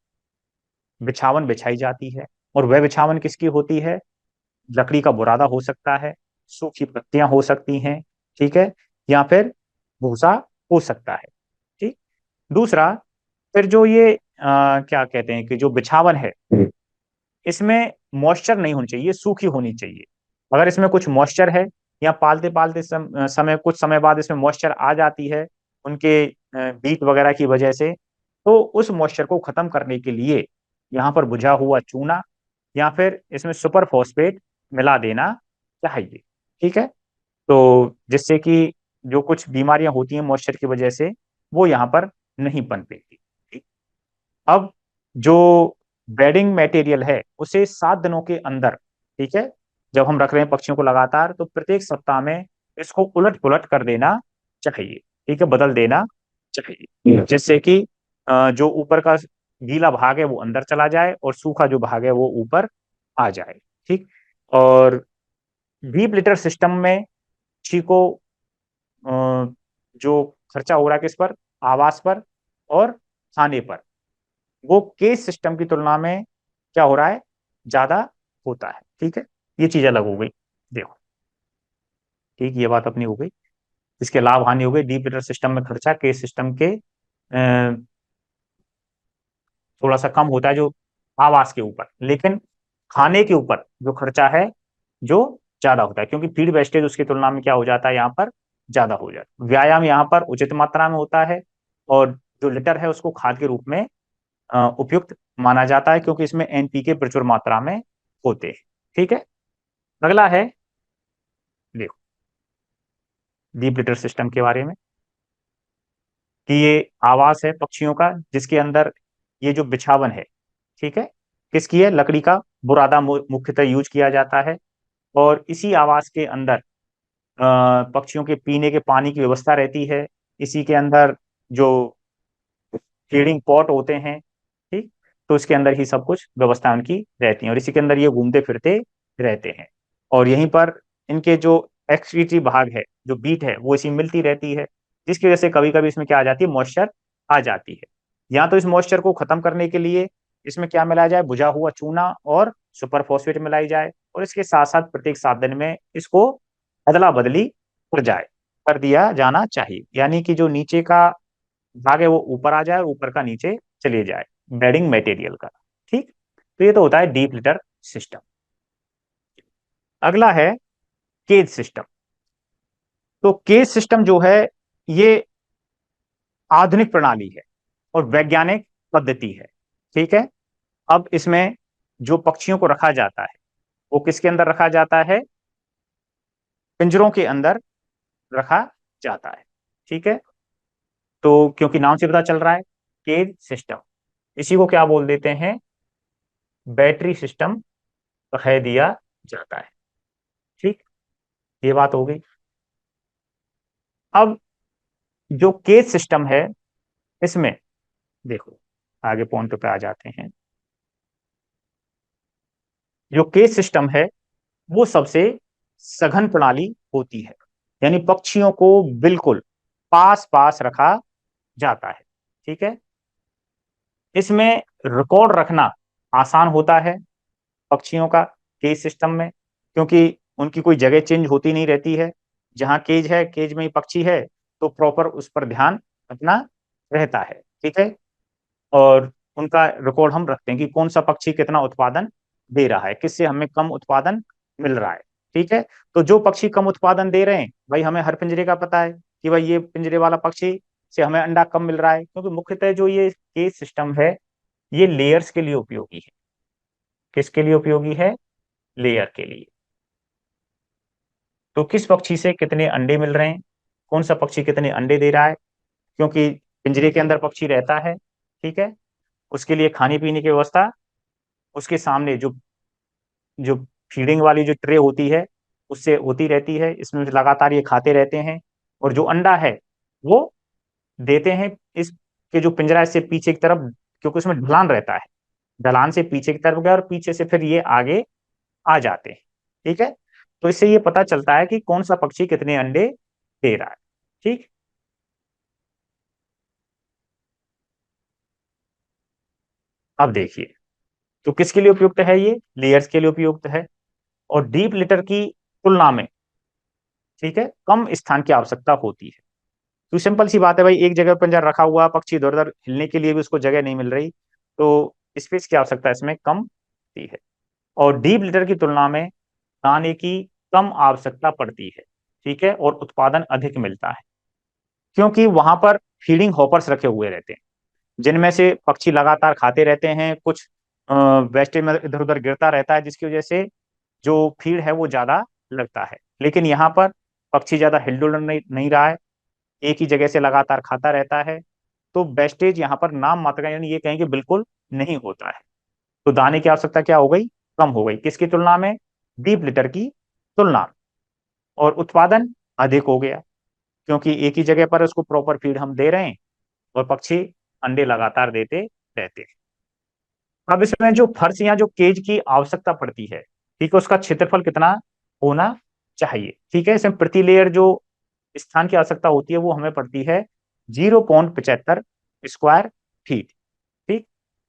बिछावन बिछाई जाती है। और वह बिछावन किसकी होती है? लकड़ी का बुरादा हो सकता है, सूखी पत्तियां हो सकती हैं, ठीक है, या फिर भूसा हो सकता है। ठीक। दूसरा, फिर जो ये क्या कहते हैं कि जो बिछावन है, इसमें मॉइस्चर नहीं होनी चाहिए, सूखी होनी चाहिए। अगर इसमें कुछ मॉइस्चर है या पालते पालते समय कुछ समय बाद इसमें मॉइस्चर आ जाती है उनके बीट वगैरह की वजह से, तो उस मॉइस्चर को खत्म करने के लिए यहाँ पर बुझा हुआ चूना या फिर इसमें सुपर फॉस्फेट मिला देना चाहिए। ठीक है। तो जिससे कि जो कुछ बीमारियां होती हैं मॉइस्चर की वजह से, वो यहाँ पर नहीं पनपेगी। ठीक। अब जो बेडिंग मटेरियल है उसे 7 दिनों के अंदर, ठीक है, जब हम रख रहे हैं पक्षियों को लगातार, तो प्रत्येक सप्ताह में इसको उलट पुलट कर देना चाहिए। ठीक है, बदल देना चाहिए, जिससे कि जो ऊपर का गीला भाग है वो अंदर चला जाए और सूखा जो भाग है वो ऊपर आ जाए। ठीक। और डीप लिटर सिस्टम में पक्षी को जो खर्चा हो रहा है किस पर, आवास पर और खाने पर, वो केस सिस्टम की तुलना में क्या हो रहा है, ज्यादा होता है। ठीक है, ये चीज अलग हो गई। देखो, ठीक, ये बात अपनी हो गई। इसके लाभ हानि हो गई। डीप लिटर सिस्टम में खर्चा केस सिस्टम के थोड़ा सा कम होता है, जो आवास के ऊपर, लेकिन खाने के ऊपर जो खर्चा है जो ज्यादा होता है, क्योंकि फीड वेस्टेज उसकी तुलना में क्या हो जाता है, यहाँ पर ज्यादा हो जाता है। व्यायाम यहाँ पर उचित मात्रा में होता है, और जो लिटर है उसको खाद के रूप में उपयुक्त माना जाता है, क्योंकि इसमें एनपीके प्रचुर मात्रा में होते हैं। ठीक है। अगला है, देखो, डीप लिटर सिस्टम के बारे में, कि ये आवास है पक्षियों का जिसके अंदर ये जो बिछावन है, ठीक है, किसकी है, लकड़ी का बुरादा मुख्यतः यूज किया जाता है। और इसी आवास के अंदर पक्षियों के पीने के पानी की व्यवस्था रहती है। इसी के अंदर जो फीडिंग पॉट होते हैं, ठीक, तो इसके अंदर ही सब कुछ व्यवस्था उनकी रहती है, और इसी के अंदर ये घूमते फिरते रहते हैं। और यहीं पर इनके जो एक्सक्रीटरी भाग है, जो बीट है, वो इसी मिलती रहती है, जिसकी वजह से कभी कभी इसमें क्या आ जाती है, मॉइस्चर आ जाती है। या तो इस मॉइस्चर को खत्म करने के लिए इसमें क्या मिलाया जाए, बुझा हुआ चूना और सुपर फॉस्फेट मिलाई जाए, और इसके साथ साथ प्रत्येक 7 दिन में इसको अदला बदली कर दिया जाना चाहिए, यानी कि जो नीचे का भाग है वो ऊपर आ जाए और ऊपर का नीचे चले जाए, बेडिंग मटेरियल का। ठीक। तो ये तो होता है डीप लिटर सिस्टम। अगला है केज सिस्टम। तो केज सिस्टम जो है, ये आधुनिक प्रणाली है और वैज्ञानिक पद्धति है। ठीक है। अब इसमें जो पक्षियों को रखा जाता है वो किसके अंदर रखा जाता है, पिंजरों के अंदर रखा जाता है। ठीक है। तो क्योंकि नाम से पता चल रहा है केज सिस्टम, इसी को क्या बोल देते हैं, बैटरी सिस्टम कह दिया जाता है। ठीक, ये बात हो गई। अब जो केज सिस्टम है, इसमें देखो, आगे पॉइंट पे आ जाते हैं। जो केज सिस्टम है वो सबसे सघन प्रणाली होती है, यानी पक्षियों को बिल्कुल पास पास रखा जाता है। ठीक है, इसमें रिकॉर्ड रखना आसान होता है पक्षियों का, केज सिस्टम में, क्योंकि उनकी कोई जगह चेंज होती नहीं रहती है। जहां केज है, केज में ही पक्षी है, तो प्रॉपर उस पर ध्यान अपना रहता है। ठीक है, और उनका रिकॉर्ड हम रखते हैं कि कौन सा पक्षी कितना उत्पादन दे रहा है, किससे हमें कम उत्पादन मिल रहा है। ठीक है, तो जो पक्षी कम उत्पादन दे रहे हैं भाई, हमें हर पिंजरे का पता है कि भाई ये पिंजरे वाला पक्षी से हमें अंडा कम मिल रहा है, क्योंकि मुख्यतः जो ये केज सिस्टम है ये लेयर्स के लिए उपयोगी है। किसके लिए उपयोगी है? लेयर के लिए। तो किस पक्षी से कितने अंडे मिल रहे हैं, कौन सा पक्षी कितने अंडे दे रहा है, क्योंकि पिंजरे के अंदर पक्षी रहता है। ठीक है, उसके लिए खाने पीने की व्यवस्था उसके सामने जो जो फीडिंग वाली जो ट्रे होती है उससे होती रहती है, इसमें लगातार ये खाते रहते हैं, और जो अंडा है वो देते हैं इसके जो पिंजरा है, इससे पीछे की तरफ, क्योंकि उसमें ढलान रहता है, ढलान से पीछे की तरफ गया और पीछे से फिर ये आगे आ जाते हैं। ठीक है, तो इससे ये पता चलता है कि कौन सा पक्षी कितने अंडे दे रहा है। ठीक, अब देखिए, तो किसके लिए उपयुक्त है, ये लेयर्स के लिए उपयुक्त है, और डीप लिटर की तुलना में, ठीक है, कम स्थान की आवश्यकता होती है। तो सिंपल सी बात है भाई, एक जगह पिंजरा रखा हुआ, पक्षी इधर उधर हिलने के लिए भी उसको जगह नहीं मिल रही, तो स्पेस की आवश्यकता इसमें कम होती है। और डीप लिटर की तुलना में दाने की कम आवश्यकता पड़ती है। ठीक है, और उत्पादन अधिक मिलता है, क्योंकि वहां पर फीडिंग हॉपर्स रखे हुए रहते हैं, जिनमें से पक्षी लगातार खाते रहते हैं, कुछ वेस्टेज में इधर उधर गिरता रहता है, जिसकी वजह से जो फीड है वो ज्यादा लगता है। लेकिन यहाँ पर पक्षी ज्यादा हिलडुल नहीं रहा है, एक ही जगह से लगातार खाता रहता है, तो वेस्टेज यहाँ पर नाम मात्र का, यानी ये कहें कि बिल्कुल नहीं होता है। तो दाने की आवश्यकता क्या हो गई, कम हो गई, किसकी तुलना में, डीप लिटर की तुलना में। और उत्पादन अधिक हो गया, क्योंकि एक ही जगह पर उसको प्रॉपर फीड हम दे रहे हैं, और पक्षी अंडे लगातार देते रहते हैं। अब इसमें जो फर्श या जो केज की आवश्यकता पड़ती है, ठीक है, उसका क्षेत्रफल कितना होना चाहिए। ठीक है, इसमें प्रति लेयर जो स्थान की आवश्यकता होती है वो हमें पड़ती है 0.75 स्क्वायर फीट। ठीक,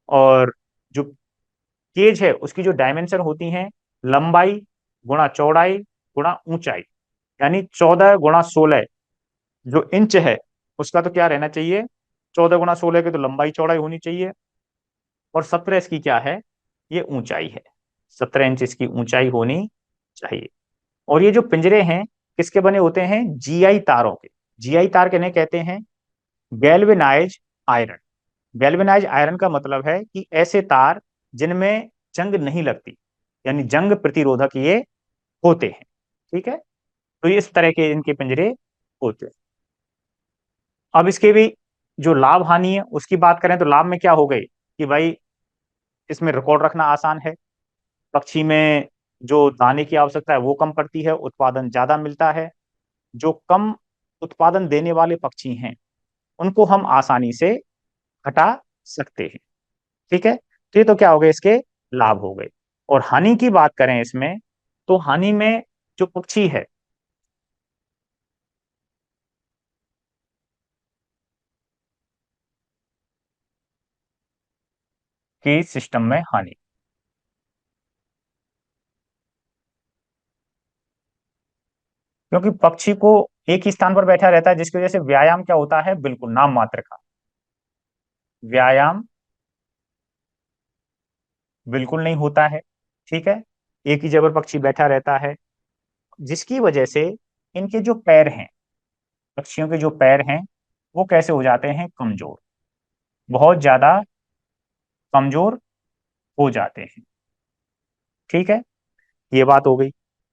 और जो केज है उसकी जो डायमेंशन होती हैं, लंबाई गुणा चौड़ाई गुणा ऊंचाई, यानी 14 गुणा 16 जो इंच है उसका तो क्या रहना चाहिए, 14 गुणा 16 की तो लंबाई चौड़ाई होनी चाहिए, और 17 इसकी क्या है, ये ऊंचाई है, 17 इंच इसकी ऊंचाई होनी चाहिए। और ये जो पिंजरे हैं किसके बने होते हैं, जीआई तारों के। जीआई तार किन्हें कहते हैं, गैल्वेनाइज आयरन। गैल्वेनाइज आयरन का मतलब है कि ऐसे तार जिनमें जंग नहीं लगती, यानी जंग प्रतिरोधक ये होते हैं। ठीक है, तो ये इस तरह के इनके पिंजरे होते हैं। अब इसके भी जो लाभ हानि है उसकी बात करें, तो लाभ में क्या हो गई कि भाई इसमें रिकॉर्ड रखना आसान है, पक्षी में जो दाने की आवश्यकता है वो कम पड़ती है, उत्पादन ज्यादा मिलता है। जो कम उत्पादन देने वाले पक्षी हैं उनको हम आसानी से हटा सकते हैं। ठीक है, तो ये तो क्या हो गए, इसके लाभ हो गए। और हानि की बात करें इसमें, तो हानि में जो पक्षी है, कि सिस्टम में हानि, क्योंकि पक्षी को एक ही स्थान पर बैठा रहता है, जिसकी वजह से व्यायाम क्या होता है, बिल्कुल नाम मात्र का व्यायाम बिल्कुल नहीं होता है। ठीक है, एक ही जगह पर पक्षी बैठा रहता है, जिसकी वजह से इनके जो पैर हैं, पक्षियों के जो पैर हैं वो कैसे हो जाते हैं, कमजोर, बहुत ज्यादा कमजोर हो जाते हैं। ठीक है, ये बात हो गई।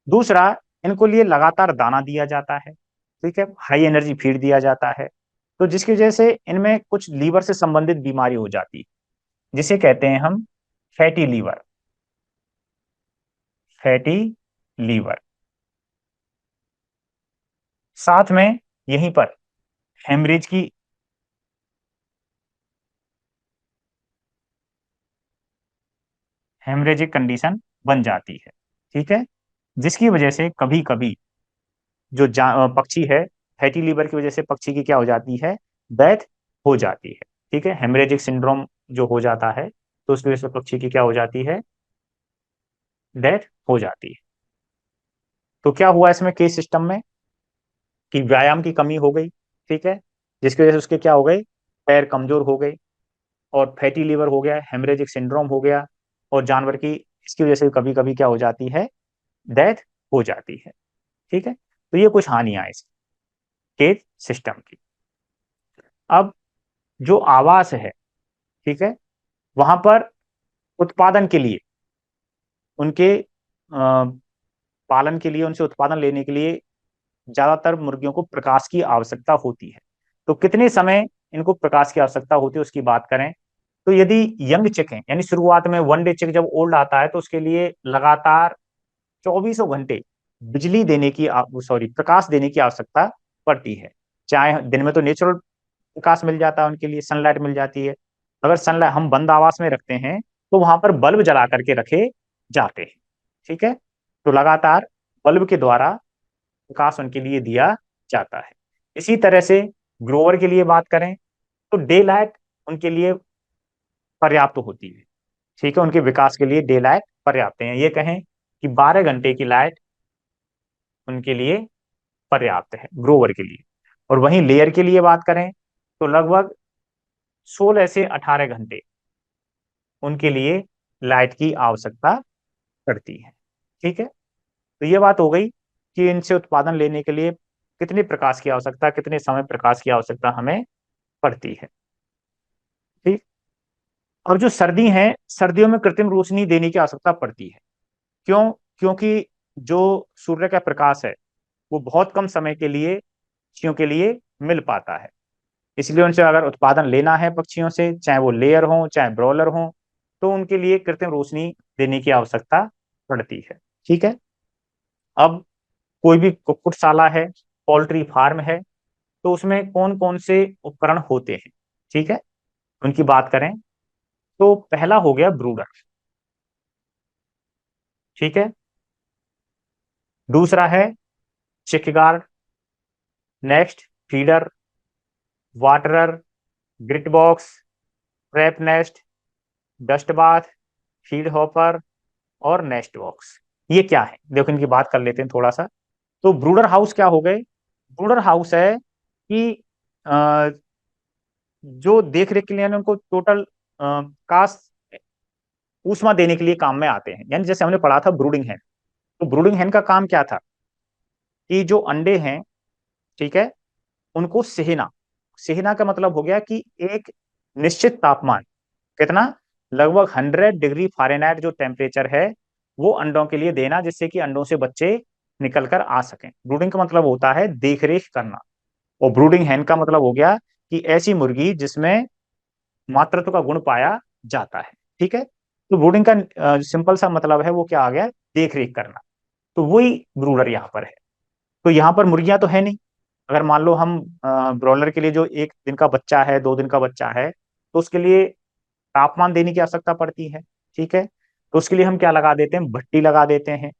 दूसरा, इनको लिए लगातार दाना दिया जाता है। ठीक है, हाई एनर्जी फीड दिया जाता है, तो जिसकी वजह से इनमें कुछ लीवर से संबंधित बीमारी हो जाती है, जिसे कहते हैं हम फैटी लीवर। Fatty liver. साथ में यहीं पर हेमरेज की हेमरेजिक कंडीशन बन जाती है। ठीक है, जिसकी वजह से कभी कभी जो पक्षी है, फैटी लीवर की वजह से पक्षी की क्या हो जाती है, डेथ हो जाती है। ठीक है, हेमरेजिक सिंड्रोम जो हो जाता है, तो उसकी वजह से पक्षी की क्या हो जाती है, डेथ हो जाती है। तो क्या हुआ इसमें केस सिस्टम में कि व्यायाम की कमी हो गई। ठीक है, जिसकी वजह से उसके क्या हो गए, पैर कमजोर हो गए, और फैटी लीवर हो गया, हेमरेजिक सिंड्रोम हो गया, और जानवर की इसकी वजह से कभी कभी क्या हो जाती है, डेथ हो जाती है। ठीक है, तो ये कुछ हानियां हैं इस केज सिस्टम की। अब जो आवास है, ठीक है, वहां पर उत्पादन के लिए, उनके पालन के लिए, उनसे उत्पादन लेने के लिए ज्यादातर मुर्गियों को प्रकाश की आवश्यकता होती है। तो कितने समय इनको प्रकाश की आवश्यकता होती है उसकी बात करें, तो यदि यंग चिक है, यानी शुरुआत में वन डे चिक जब ओल्ड आता है, तो उसके लिए लगातार चौबीसों घंटे बिजली देने की, सॉरी, प्रकाश देने की आवश्यकता पड़ती है। चाहे दिन में तो नेचुरल प्रकाश मिल जाता है, उनके लिए सनलाइट मिल जाती है। अगर सनलाइट हम बंद आवास में रखते हैं, तो वहां पर बल्ब जला करके रखे जाते हैं। ठीक है, तो लगातार बल्ब के द्वारा प्रकाश उनके लिए दिया जाता है। इसी तरह से ग्रोवर के लिए बात करें, तो डे लाइट उनके लिए पर्याप्त होती है। ठीक है, उनके विकास के लिए डे लाइट पर्याप्त है। ये कहें कि 12 घंटे की लाइट उनके लिए पर्याप्त है ग्रोवर के लिए। और वहीं लेयर के लिए बात करें, तो लगभग 16 से 18 घंटे उनके लिए लाइट की आवश्यकता पड़ती है। ठीक है, तो ये बात हो गई कि इनसे उत्पादन लेने के लिए कितने प्रकाश की आवश्यकता, कितने समय प्रकाश की आवश्यकता हमें पड़ती है। ठीक। और जो सर्दी है, सर्दियों में कृत्रिम रोशनी देने की आवश्यकता पड़ती है। क्यों? क्योंकि जो सूर्य का प्रकाश है, वो बहुत कम समय के लिए पक्षियों के लिए मिल पाता है। इसलिए उनसे अगर उत्पादन लेना है पक्षियों से, चाहे वो लेयर हो चाहे ब्रॉयलर हो, तो उनके लिए कृत्रिम रोशनी देने की आवश्यकता पड़ती है। ठीक है, अब कोई भी कुक्कुटशाला है, पोल्ट्री फार्म है, तो उसमें कौन कौन से उपकरण होते हैं, ठीक है, उनकी बात करें, तो पहला हो गया ब्रूडर। ठीक है, दूसरा है chick guard, next feeder, waterer, grit box, trap nest, dust bath, feed hopper, और नेस्ट बॉक्स। ये क्या है, देखो इनकी बात कर लेते हैं थोड़ा सा। तो ब्रूडर हाउस क्या हो गए? ब्रूडर हाउस है कि अ, जो देख रेख के लिए, यानी उनको टोटल कास्ट ऊष्मा देने के लिए काम में आते हैं। यानी जैसे हमने पढ़ा था ब्रूडिंग हैन, तो ब्रूडिंग हैन का काम क्या था कि जो अंडे हैं, ठीक है, उनको सेहना। सेहना का मतलब हो गया कि एक निश्चित तापमान, कितना, लगभग 100 डिग्री फ़ारेनहाइट जो टेम्परेचर है, वो अंडों के लिए देना, जिससे कि अंडों से बच्चे निकल कर आ सकें। ब्रूडिंग का मतलब होता है देख रेख करना। और ब्रूडिंग हैन का मतलब हो गया कि ऐसी मुर्गी जिसमें मातृत्व का गुण पाया जाता है। ठीक है, तो ब्रूडिंग का सिंपल सा मतलब है वो क्या आ गया, देख रेख करना। तो वही ब्रूडर यहाँ पर है। तो यहाँ पर मुर्गियां तो है नहीं। अगर मान लो हम ब्रॉयलर के लिए जो 1 दिन का बच्चा है, 2 दिन का बच्चा है, तो उसके लिए तापमान देने की आवश्यकता पड़ती है। ठीक है, तो उसके लिए हम क्या लगा देते हैं, भट्टी लगा देते हैं,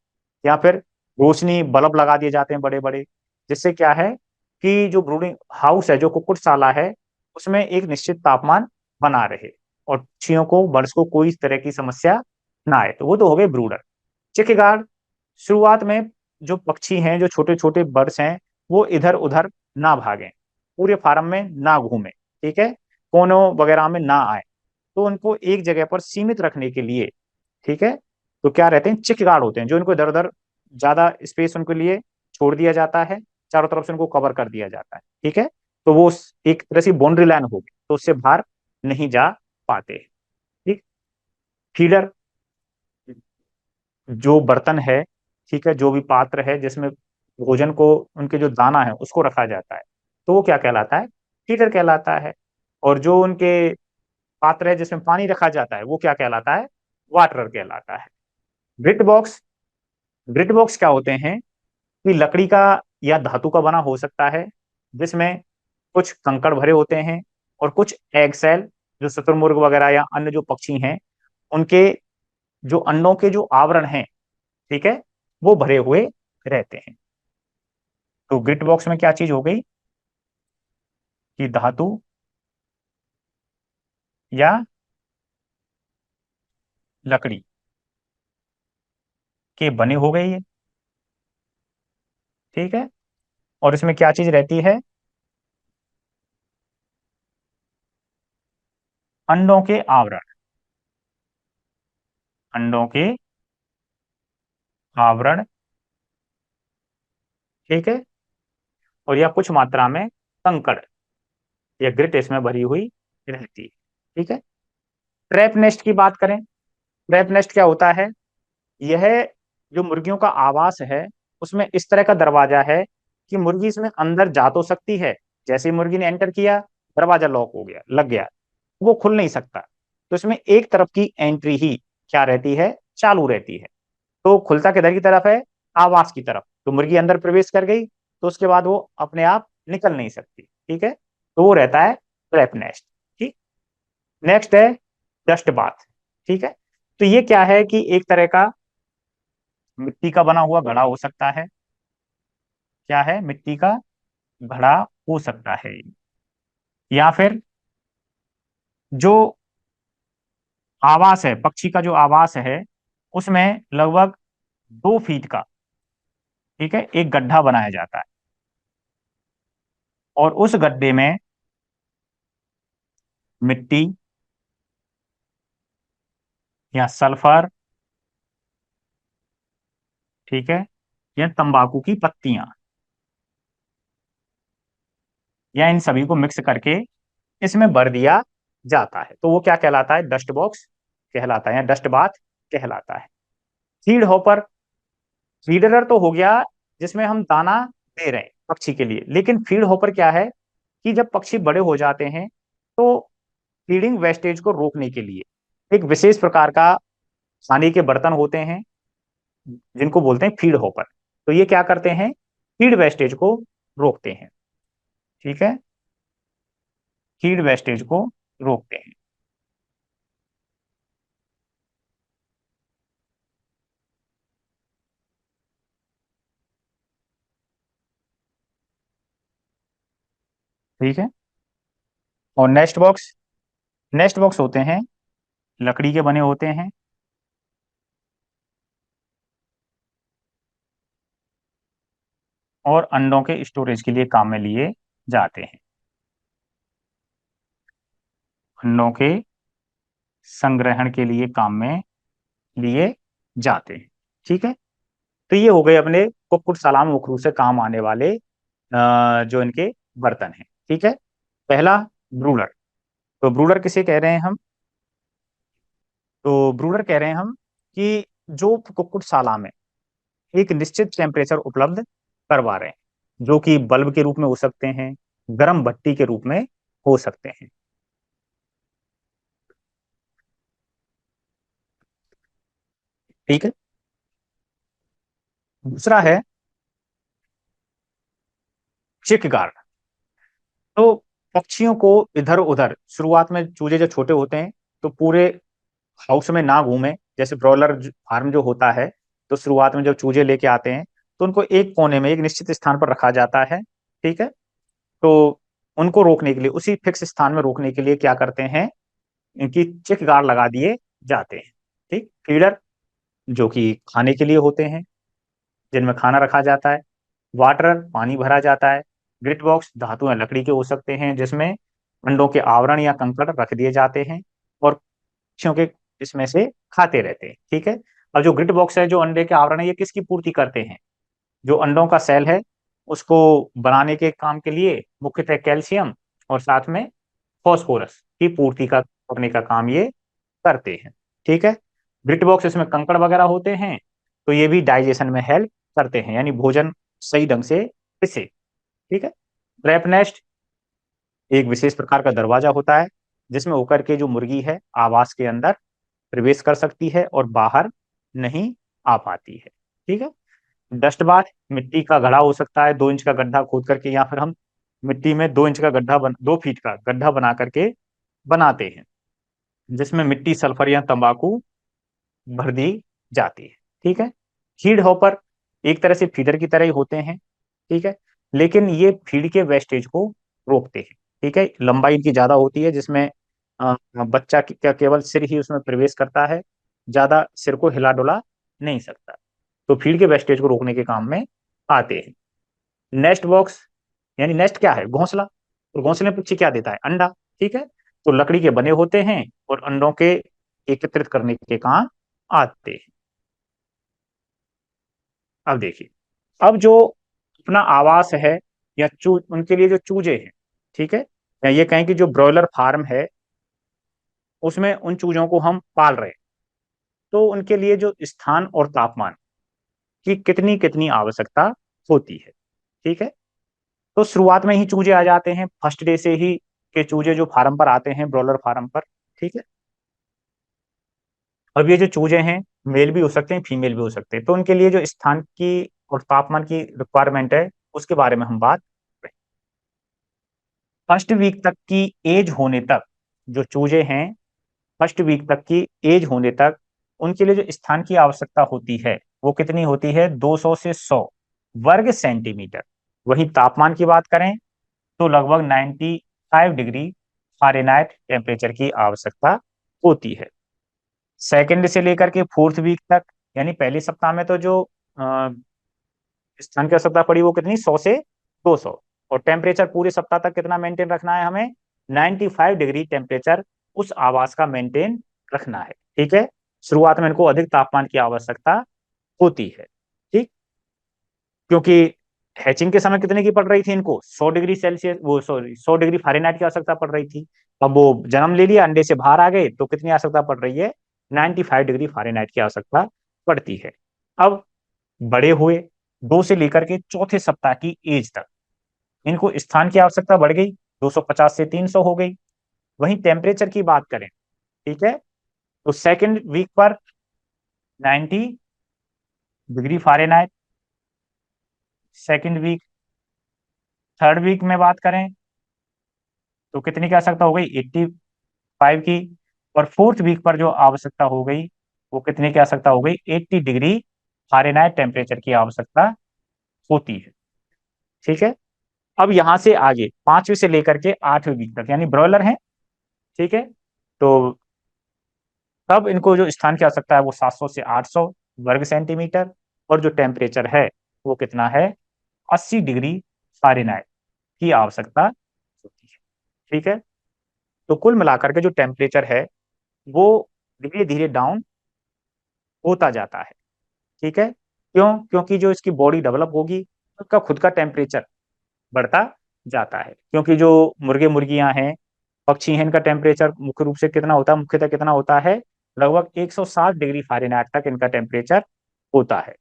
या फिर रोशनी बल्ब लगा दिए जाते हैं बड़े बड़े। जिससे क्या है कि जो ब्रूडिंग हाउस है, जो कुक्कुटशाला है, उसमें एक निश्चित तापमान बना रहे, और पक्षियों को, बर्ड्स को कोई इस तरह की समस्या ना आए। तो वो तो हो गए ब्रूडर। चिक गार्ड, शुरुआत में जो पक्षी हैं, जो छोटे छोटे बर्ड्स हैं, वो इधर उधर ना भागें, पूरे फार्म में ना घूमें, ठीक है, कोनों वगैरह में ना आए, तो उनको एक जगह पर सीमित रखने के लिए, ठीक है, तो क्या रहते हैं, चिक गार्ड होते हैं, जो इनको इधर उधर ज्यादा स्पेस उनके लिए छोड़ दिया जाता है, चारों तरफ से उनको कवर कर दिया जाता है। ठीक है, तो वो एक तरह से बाउंड्री लाइन होगी, तो उससे बाहर नहीं जा पाते। ठीक। फीडर, जो बर्तन है, ठीक है, जो भी पात्र है जिसमें भोजन को, उनके जो दाना है उसको रखा जाता है, तो वो क्या कहलाता है, फीडर कहलाता है। और जो उनके पात्र है जिसमें पानी रखा जाता है वो क्या कहलाता है? वाटरर कहलाता है। ग्रिट बॉक्स, ग्रिट बॉक्स क्या होते हैं कि लकड़ी का या धातु का बना हो सकता है, जिसमें कुछ कंकड़ भरे होते हैं और कुछ एग सेल, जो शुतुरमुर्ग वगैरह या अन्य जो पक्षी हैं उनके जो अंडों के जो आवरण हैं, ठीक है, वो भरे हुए रहते हैं। तो ग्रिट बॉक्स में क्या चीज हो गई कि धातु या लकड़ी के बने हो गए ये, ठीक है। और इसमें क्या चीज रहती है? अंडों के आवरण, अंडों के आवरण, ठीक है। और या कुछ मात्रा में कंकड़ या ग्रिट इसमें भरी हुई रहती है, ठीक है। ट्रैप नेस्ट की बात करें, ट्रैप नेस्ट क्या होता है? यह जो मुर्गियों का आवास है उसमें इस तरह का दरवाजा है कि मुर्गी इसमें अंदर जा तो सकती है, जैसे ही मुर्गी ने एंटर किया दरवाजा लॉक हो गया, लग गया, वो खुल नहीं सकता। तो इसमें एक तरफ की एंट्री ही क्या रहती है? चालू रहती है। तो खुलता किधर की तरफ है? आवास की तरफ। तो मुर्गी अंदर प्रवेश कर गई तो उसके बाद वो अपने आप निकल नहीं सकती, ठीक है। तो वो रहता है ट्रैप नेस्ट, ठीक। नेक्स्ट है डस्ट बाथ, ठीक है। तो ये क्या है कि एक तरह का मिट्टी का बना हुआ घड़ा हो सकता है। क्या है? मिट्टी का घड़ा हो सकता है। या फिर जो आवास है, पक्षी का जो आवास है उसमें लगभग 2 फीट का, ठीक है, एक गड्ढा बनाया जाता है। और उस गड्ढे में मिट्टी या सल्फर, ठीक है, या तंबाकू की पत्तियां, या इन सभी को मिक्स करके इसमें भर दिया जाता है। तो वो क्या कहलाता है? डस्ट बॉक्स कहलाता है या डस्ट बाथ कहलाता है। फीड हॉपर, फीडरर तो हो गया जिसमें हम दाना दे रहे हैं पक्षी के लिए, लेकिन फीड हॉपर क्या है कि जब पक्षी बड़े हो जाते हैं तो फीडिंग वेस्टेज को रोकने के लिए एक विशेष प्रकार का खाने के बर्तन होते हैं जिनको बोलते हैं फीड हॉपर। तो ये क्या करते हैं? फीड वेस्टेज को रोकते हैं, ठीक है, फीड वेस्टेज को रोकते हैं। ठीक है। और नेक्स्ट बॉक्स होते हैं, लकड़ी के बने होते हैं और अंडों के स्टोरेज के लिए काम में लिए जाते हैं, अंडों के संग्रहण के लिए काम में लिए जाते हैं, ठीक है। तो ये हो गए अपने कुक्कुट सलाम मुखरू से काम आने वाले जो इनके बर्तन हैं, ठीक है। पहला ब्रूडर। तो ब्रूडर किसे कह रहे हैं हम? तो ब्रूडर कह रहे हैं हम कि जो कुक्कुटशाला में एक निश्चित टेम्परेचर उपलब्ध करवा रहे हैं, जो कि बल्ब के रूप में हो सकते हैं, गर्म भट्टी के रूप में हो सकते हैं, ठीक है। दूसरा है चिक गार्ड। तो पक्षियों को इधर उधर, शुरुआत में चूजे जब छोटे होते हैं तो पूरे हाउस में ना घूमे, जैसे ब्रॉयलर फार्म जो होता है, तो शुरुआत में जब चूजे लेके आते हैं तो उनको एक कोने में एक निश्चित स्थान पर रखा जाता है, ठीक है। तो उनको रोकने के लिए, उसी फिक्स स्थान में रोकने के लिए क्या करते हैं, इनकी चिक गार्ड लगा दिए जाते हैं, ठीक। फीडर जो कि खाने के लिए होते हैं, जिनमें खाना रखा जाता है। वाटरर पानी भरा जाता है। ग्रिट बॉक्स धातु या लकड़ी के हो सकते हैं जिसमें अंडों के आवरण या कंकड़ रख दिए जाते हैं और पक्षियों के इसमें से खाते रहते हैं, ठीक है। अब जो ग्रिट बॉक्स है, जो अंडे के आवरण है, ये किसकी पूर्ति करते हैं? जो अंडों का सेल है उसको बनाने के काम के लिए मुख्यतः कैल्शियम और साथ में फॉस्फोरस की पूर्ति का करने का काम ये करते हैं, ठीक है। ब्रिट बॉक्स इसमें कंकड़ वगैरह होते हैं, तो ये भी डाइजेशन में हेल्प करते हैं, यानी भोजन सही ढंग से इसे, ठीक है। ट्रैप नेस्ट, एक विशेष प्रकार का दरवाजा होता है जिसमें होकर के जो मुर्गी है आवास के अंदर प्रवेश कर सकती है और बाहर नहीं आ पाती है। ठीक है। डस्ट बाथ, मिट्टी का घड़ा हो सकता है, 2 इंच का गड्ढा खोद करके, या फिर हम मिट्टी में 2 इंच का गड्ढा 2 फीट का गड्ढा बना करके बनाते हैं, जिसमें मिट्टी, सल्फर या तंबाकू भर दी जाती है। ठीक है। फीड हॉपर एक तरह से फीडर की तरह ही होते हैं। ठीक है। लेकिन ये फीड के वेस्टेज को रोकते हैं। ठीक है। लंबाई इनकी ज्यादा होती है, जिसमें बच्चा क्या केवल सिर ही उसमें प्रवेश करता है, ज्यादा सिर को हिला डुला नहीं सकता। तो फीड के वेस्टेज को रोकने के काम में आते हैं। नेस्ट बॉक्स, यानी नेस्ट क्या है, घोंसला। और घोंसले में पक्षी क्या देता है, अंडा। ठीक है। तो लकड़ी के बने होते हैं और अंडों के एकत्रित करने के काम आते हैं। अब देखिए, अब जो अपना आवास है, या उनके लिए जो चूजे हैं, ठीक है, या ये कहें कि जो ब्रॉयलर फार्म है उसमें उन चूजों को हम पाल रहे हैं, तो उनके लिए जो स्थान और तापमान की कितनी कितनी आवश्यकता होती है। ठीक है। तो शुरुआत में ही चूजे आ जाते हैं, फर्स्ट डे से ही के चूजे जो फार्म पर आते हैं, ब्रॉयलर फार्म पर। ठीक है। अब ये जो चूजे हैं, मेल भी हो सकते हैं, फीमेल भी हो सकते हैं, तो उनके लिए जो स्थान की और तापमान की रिक्वायरमेंट है उसके बारे में हम बात करें। फर्स्ट वीक तक की एज होने तक जो चूजे हैं, फर्स्ट वीक तक की एज होने तक उनके लिए जो स्थान की आवश्यकता होती है वो कितनी होती है, 200 से 100 वर्ग सेंटीमीटर। वहीं तापमान की बात करें तो लगभग 95 डिग्री फ़ारेनहाइट टेम्परेचर की आवश्यकता होती है। सेकंड से लेकर के फोर्थ वीक तक, यानी पहले सप्ताह में तो जो स्थान की आवश्यकता पड़ी वो कितनी, 100 से 200। और टेम्परेचर पूरे सप्ताह तक कितना मेंटेन रखना है हमें, 95 डिग्री टेम्परेचर उस आवास का मेंटेन रखना है। ठीक है। शुरुआत में इनको अधिक तापमान की आवश्यकता होती है। ठीक। क्योंकि हैचिंग के समय कितने की पड़ रही थी इनको, 100 डिग्री सेल्सियस, वो सॉरी 100 डिग्री फ़ारेनहाइट की आवश्यकता पड़ रही थी। अब वो जन्म ले लिया, अंडे से बाहर आ गए, तो कितनी आवश्यकता पड़ रही है, 95 डिग्री फ़ारेनहाइट की आवश्यकता पड़ती है। अब बड़े हुए, 2 से लेकर के चौथे सप्ताह की एज तक इनको स्थान की आवश्यकता बढ़ गई, 250 से 300 हो गई। वहीं टेम्परेचर की बात करें, ठीक है, तो सेकंड वीक पर 90 degree Fahrenheit, second week, third week में बात करें तो कितनी की आवश्यकता हो गई, 85 की। और फोर्थ वीक पर जो आवश्यकता हो गई वो कितनी की आवश्यकता हो गई, 80 डिग्री फ़ारेनहाइट टेम्परेचर की आवश्यकता होती है। ठीक है। अब यहां से आगे 5वीं से लेकर के 8वीं वीक तक, यानी ब्रॉयलर है, ठीक है, तो तब इनको जो स्थान की आवश्यकता है वो 700 से 800 वर्ग सेंटीमीटर, और जो टेम्परेचर है वो कितना है, 80 डिग्री फ़ारेनहाइट की आवश्यकता होती है। ठीक है। तो कुल मिलाकर के जो टेम्परेचर है वो धीरे धीरे डाउन होता जाता है। ठीक है। क्यों, क्योंकि जो इसकी बॉडी डेवलप होगी उसका खुद का टेम्परेचर बढ़ता जाता है। क्योंकि जो मुर्गे मुर्गियां हैं, पक्षी हैं, इनका टेम्परेचर मुख्य रूप से कितना होता है, मुख्यतः कितना होता है, लगभग 160 डिग्री फ़ारेनहाइट तक इनका टेम्परेचर होता है।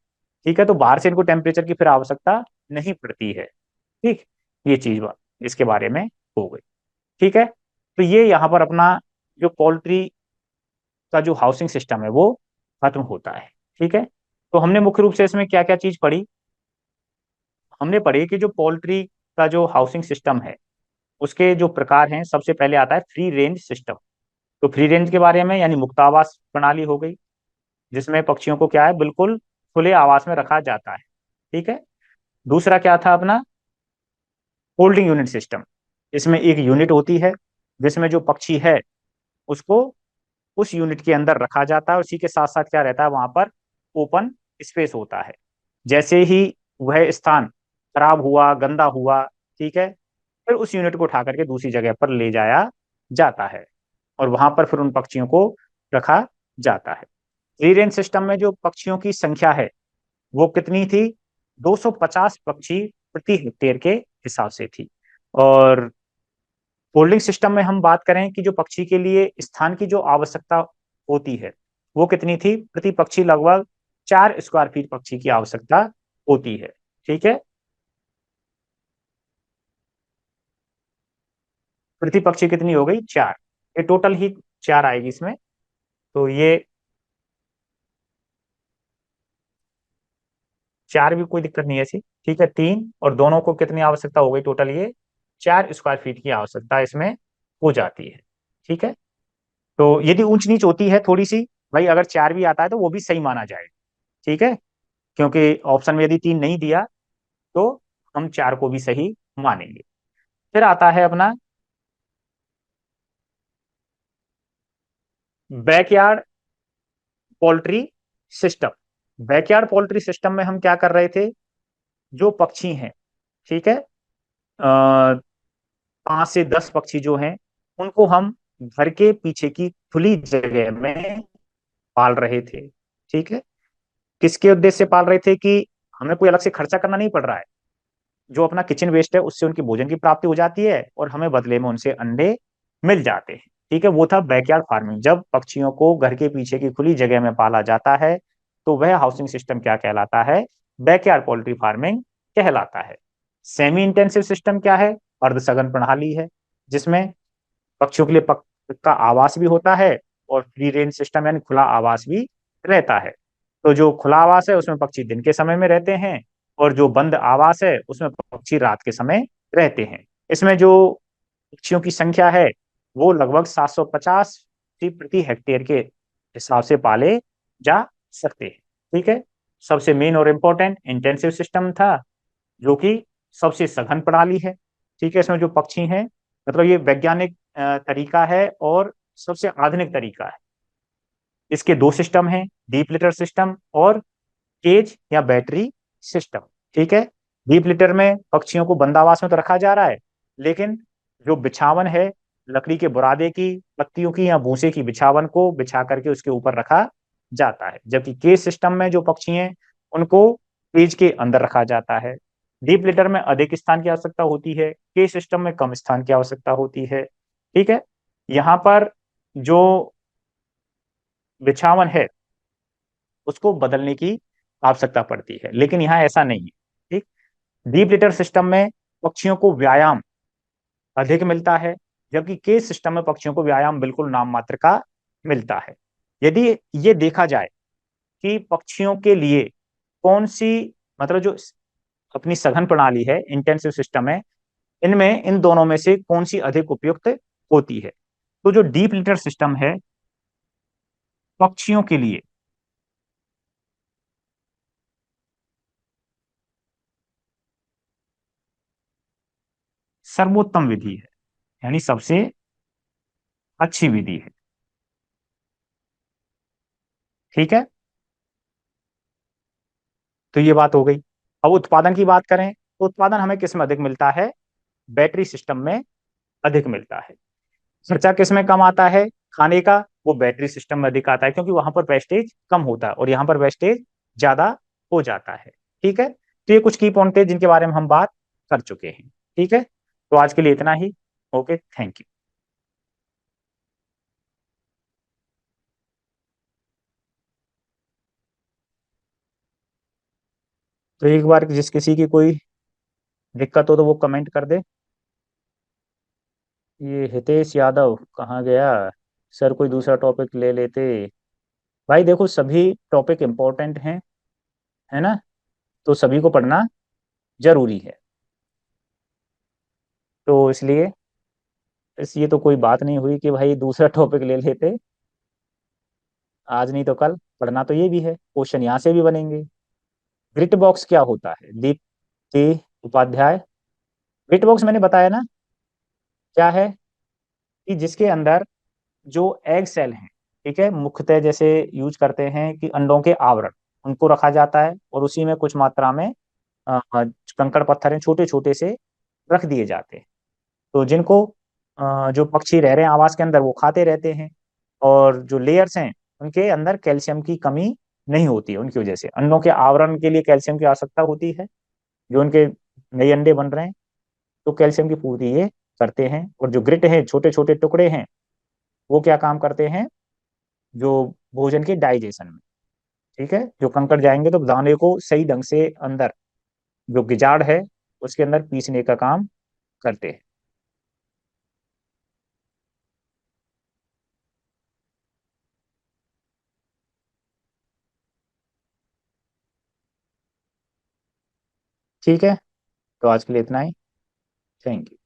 ठीक है। तो बाहर से इनको टेम्परेचर की फिर आवश्यकता नहीं पड़ती है। ठीक। ये चीज इसके बारे में हो गई। ठीक है। तो ये यहाँ पर अपना जो पोल्ट्री का जो हाउसिंग सिस्टम है वो खत्म होता है। ठीक है। तो हमने मुख्य रूप से इसमें क्या क्या चीज पढ़ी, हमने पढ़ी कि जो पोल्ट्री का जो हाउसिंग सिस्टम है उसके जो प्रकार हैं, सबसे पहले आता है फ्री रेंज सिस्टम। तो फ्री रेंज के बारे में, यानी मुक्तावास प्रणाली हो गई, जिसमें पक्षियों को क्या है, बिल्कुल खुले आवास में रखा जाता है। ठीक है। दूसरा क्या था अपना, होल्डिंग यूनिट सिस्टम। इसमें एक यूनिट होती है जिसमें जो पक्षी है उसको उस यूनिट के अंदर रखा जाता है, उसी के साथ साथ क्या रहता है, वहां पर ओपन स्पेस होता है। जैसे ही वह स्थान खराब हुआ, गंदा हुआ, ठीक है, फिर उस यूनिट को उठा करके दूसरी जगह पर ले जाया जाता है, और वहां पर फिर उन पक्षियों को रखा जाता है। फ्री रेंज सिस्टम में जो पक्षियों की संख्या है वो कितनी थी, 250 पक्षी प्रति हेक्टेयर के हिसाब से थी। और होल्डिंग सिस्टम में हम बात करें कि जो पक्षी के लिए स्थान की जो आवश्यकता होती है वो कितनी थी, प्रति पक्षी लगभग 4 स्क्वायर फीट पक्षी की आवश्यकता होती है। ठीक है। प्रति पक्षी कितनी हो गई, 4। ये टोटल ही 4 आएगी इसमें। तो ये 4 भी कोई दिक्कत नहीं है ऐसी, ठीक है। 3 और दोनों को कितनी आवश्यकता हो गई टोटल, ये 4 स्क्वायर फीट की आवश्यकता इसमें हो जाती है, ठीक है। तो यदि ऊंच नीच होती है थोड़ी सी, भाई अगर 4 भी आता है तो वो भी सही माना जाएगा, ठीक है। क्योंकि ऑप्शन में यदि 3 नहीं दिया तो हम 4 को भी सही मानेंगे। फिर आता है अपना backyard poultry system. Backyard poultry system में हम क्या कर रहे थे, जो पक्षी हैं, ठीक है, 5 से 10 पक्षी जो हैं, उनको हम घर के पीछे की खुली जगह में पाल रहे थे, ठीक है। किसके उद्देश्य से पाल रहे थे, कि हमें कोई अलग से खर्चा करना नहीं पड़ रहा है, जो अपना किचन वेस्ट है उससे उनकी भोजन की प्राप्ति हो जाती है और हमें बदले में उनसे अंडे मिल जाते हैं, ठीक है। वो था बैकयार्ड फार्मिंग। जब पक्षियों को घर के पीछे की खुली जगह में पाला जाता है तो वह हाउसिंग सिस्टम क्या कहलाता है, बैकयार्ड पोल्ट्री फार्मिंग कहलाता है। सेमी इंटेंसिव सिस्टम क्या है, अर्धसघन प्रणाली है, जिसमें पक्षियों के लिए का आवास भी होता है और फ्री रेंज सिस्टम यानी खुला आवास भी रहता है। तो जो खुला आवास है उसमें पक्षी दिन के समय में रहते हैं, और जो बंद आवास है उसमें पक्षी रात के समय रहते हैं। इसमें जो पक्षियों की संख्या है वो लगभग 750 प्रति हेक्टेयर के हिसाब से पाले जा सकते हैं, ठीक है। सबसे मेन और इम्पोर्टेंट इंटेंसिव सिस्टम था, जो कि सबसे सघन प्रणाली है, ठीक है। इसमें जो पक्षी हैं, मतलब ये वैज्ञानिक तरीका है और सबसे आधुनिक तरीका है। इसके 2 सिस्टम हैं, डीप लिटर सिस्टम और केज या बैटरी सिस्टम, ठीक है। डीप लिटर में पक्षियों को बंदावास में तो रखा जा रहा है, लेकिन जो बिछावन है लकड़ी के बुरादे की, पत्तियों की या भूसे की बिछावन को बिछा करके उसके ऊपर रखा जाता है। जबकि केज सिस्टम में जो पक्षी हैं उनको केज के अंदर रखा जाता है। डीप लिटर में अधिक स्थान की आवश्यकता होती है, केज सिस्टम में कम स्थान की आवश्यकता होती है, ठीक है। यहाँ पर जो बिछावन है उसको बदलने की आवश्यकता पड़ती है, लेकिन यहाँ ऐसा नहीं है, ठीक। डीप लिटर सिस्टम में पक्षियों को व्यायाम अधिक मिलता है, जबकि केज सिस्टम में पक्षियों को व्यायाम बिल्कुल नाम मात्र का मिलता है। यदि ये देखा जाए कि पक्षियों के लिए कौन सी, मतलब जो अपनी सघन प्रणाली है, इंटेंसिव सिस्टम है, इनमें इन दोनों में से कौन सी अधिक उपयुक्त होती है, तो जो डीप लिटर सिस्टम है पक्षियों के लिए सर्वोत्तम विधि है, यानी सबसे अच्छी विधि है, ठीक है। तो ये बात हो गई। अब उत्पादन की बात करें तो उत्पादन हमें किस में अधिक मिलता है, बैटरी सिस्टम में अधिक मिलता है। खर्चा किस में कम आता है खाने का, वो बैटरी सिस्टम में अधिक आता है, क्योंकि वहां पर वेस्टेज कम होता है और यहाँ पर वेस्टेज ज्यादा हो जाता है, ठीक है। तो ये कुछ की पॉइंट थे जिनके बारे में हम बात कर चुके हैं, ठीक है। तो आज के लिए इतना ही। Okay, thank you. तो एक बार जिस किसी की कोई दिक्कत हो तो वो कमेंट कर दे। ये हितेश यादव कहाँ गया, सर कोई दूसरा टॉपिक ले लेते। भाई देखो, सभी टॉपिक इंपॉर्टेंट हैं, है ना, तो सभी को पढ़ना जरूरी है। तो इसलिए ये तो कोई बात नहीं हुई कि भाई दूसरा टॉपिक ले लेते, आज नहीं तो कल पढ़ना तो ये भी है, क्वेश्चन यहाँ से भी बनेंगे। ग्रिट बॉक्स क्या होता है, दीप्ति उपाध्याय। ग्रिट बॉक्स मैंने बताया ना, क्या है, कि जिसके अंदर जो एग सेल हैं, ठीक है, मुख्यतः जैसे यूज करते हैं कि अंडों के आवरण, उनको रखा जाता है और उसी में कुछ मात्रा में कंकड़ पत्थर हैं छोटे छोटे से रख दिए जाते हैं। तो जिनको जो पक्षी रह रहे हैं आवास के अंदर वो खाते रहते हैं, और जो लेयर्स हैं उनके अंदर कैल्शियम की कमी नहीं होती है। उनकी वजह से अंडों के आवरण के लिए कैल्शियम की आवश्यकता होती है, जो उनके नए अंडे बन रहे हैं, तो कैल्शियम की पूर्ति ये करते हैं। और जो ग्रिट है, छोटे छोटे टुकड़े हैं, वो क्या काम करते हैं, जो भोजन के डाइजेशन में, ठीक है, जो कंकड़ जाएंगे तो दाने को सही ढंग से अंदर जो गिजाड़ है उसके अंदर पीसने का काम करते हैं। ठीक है, तो आज के लिए इतना ही। Thank you.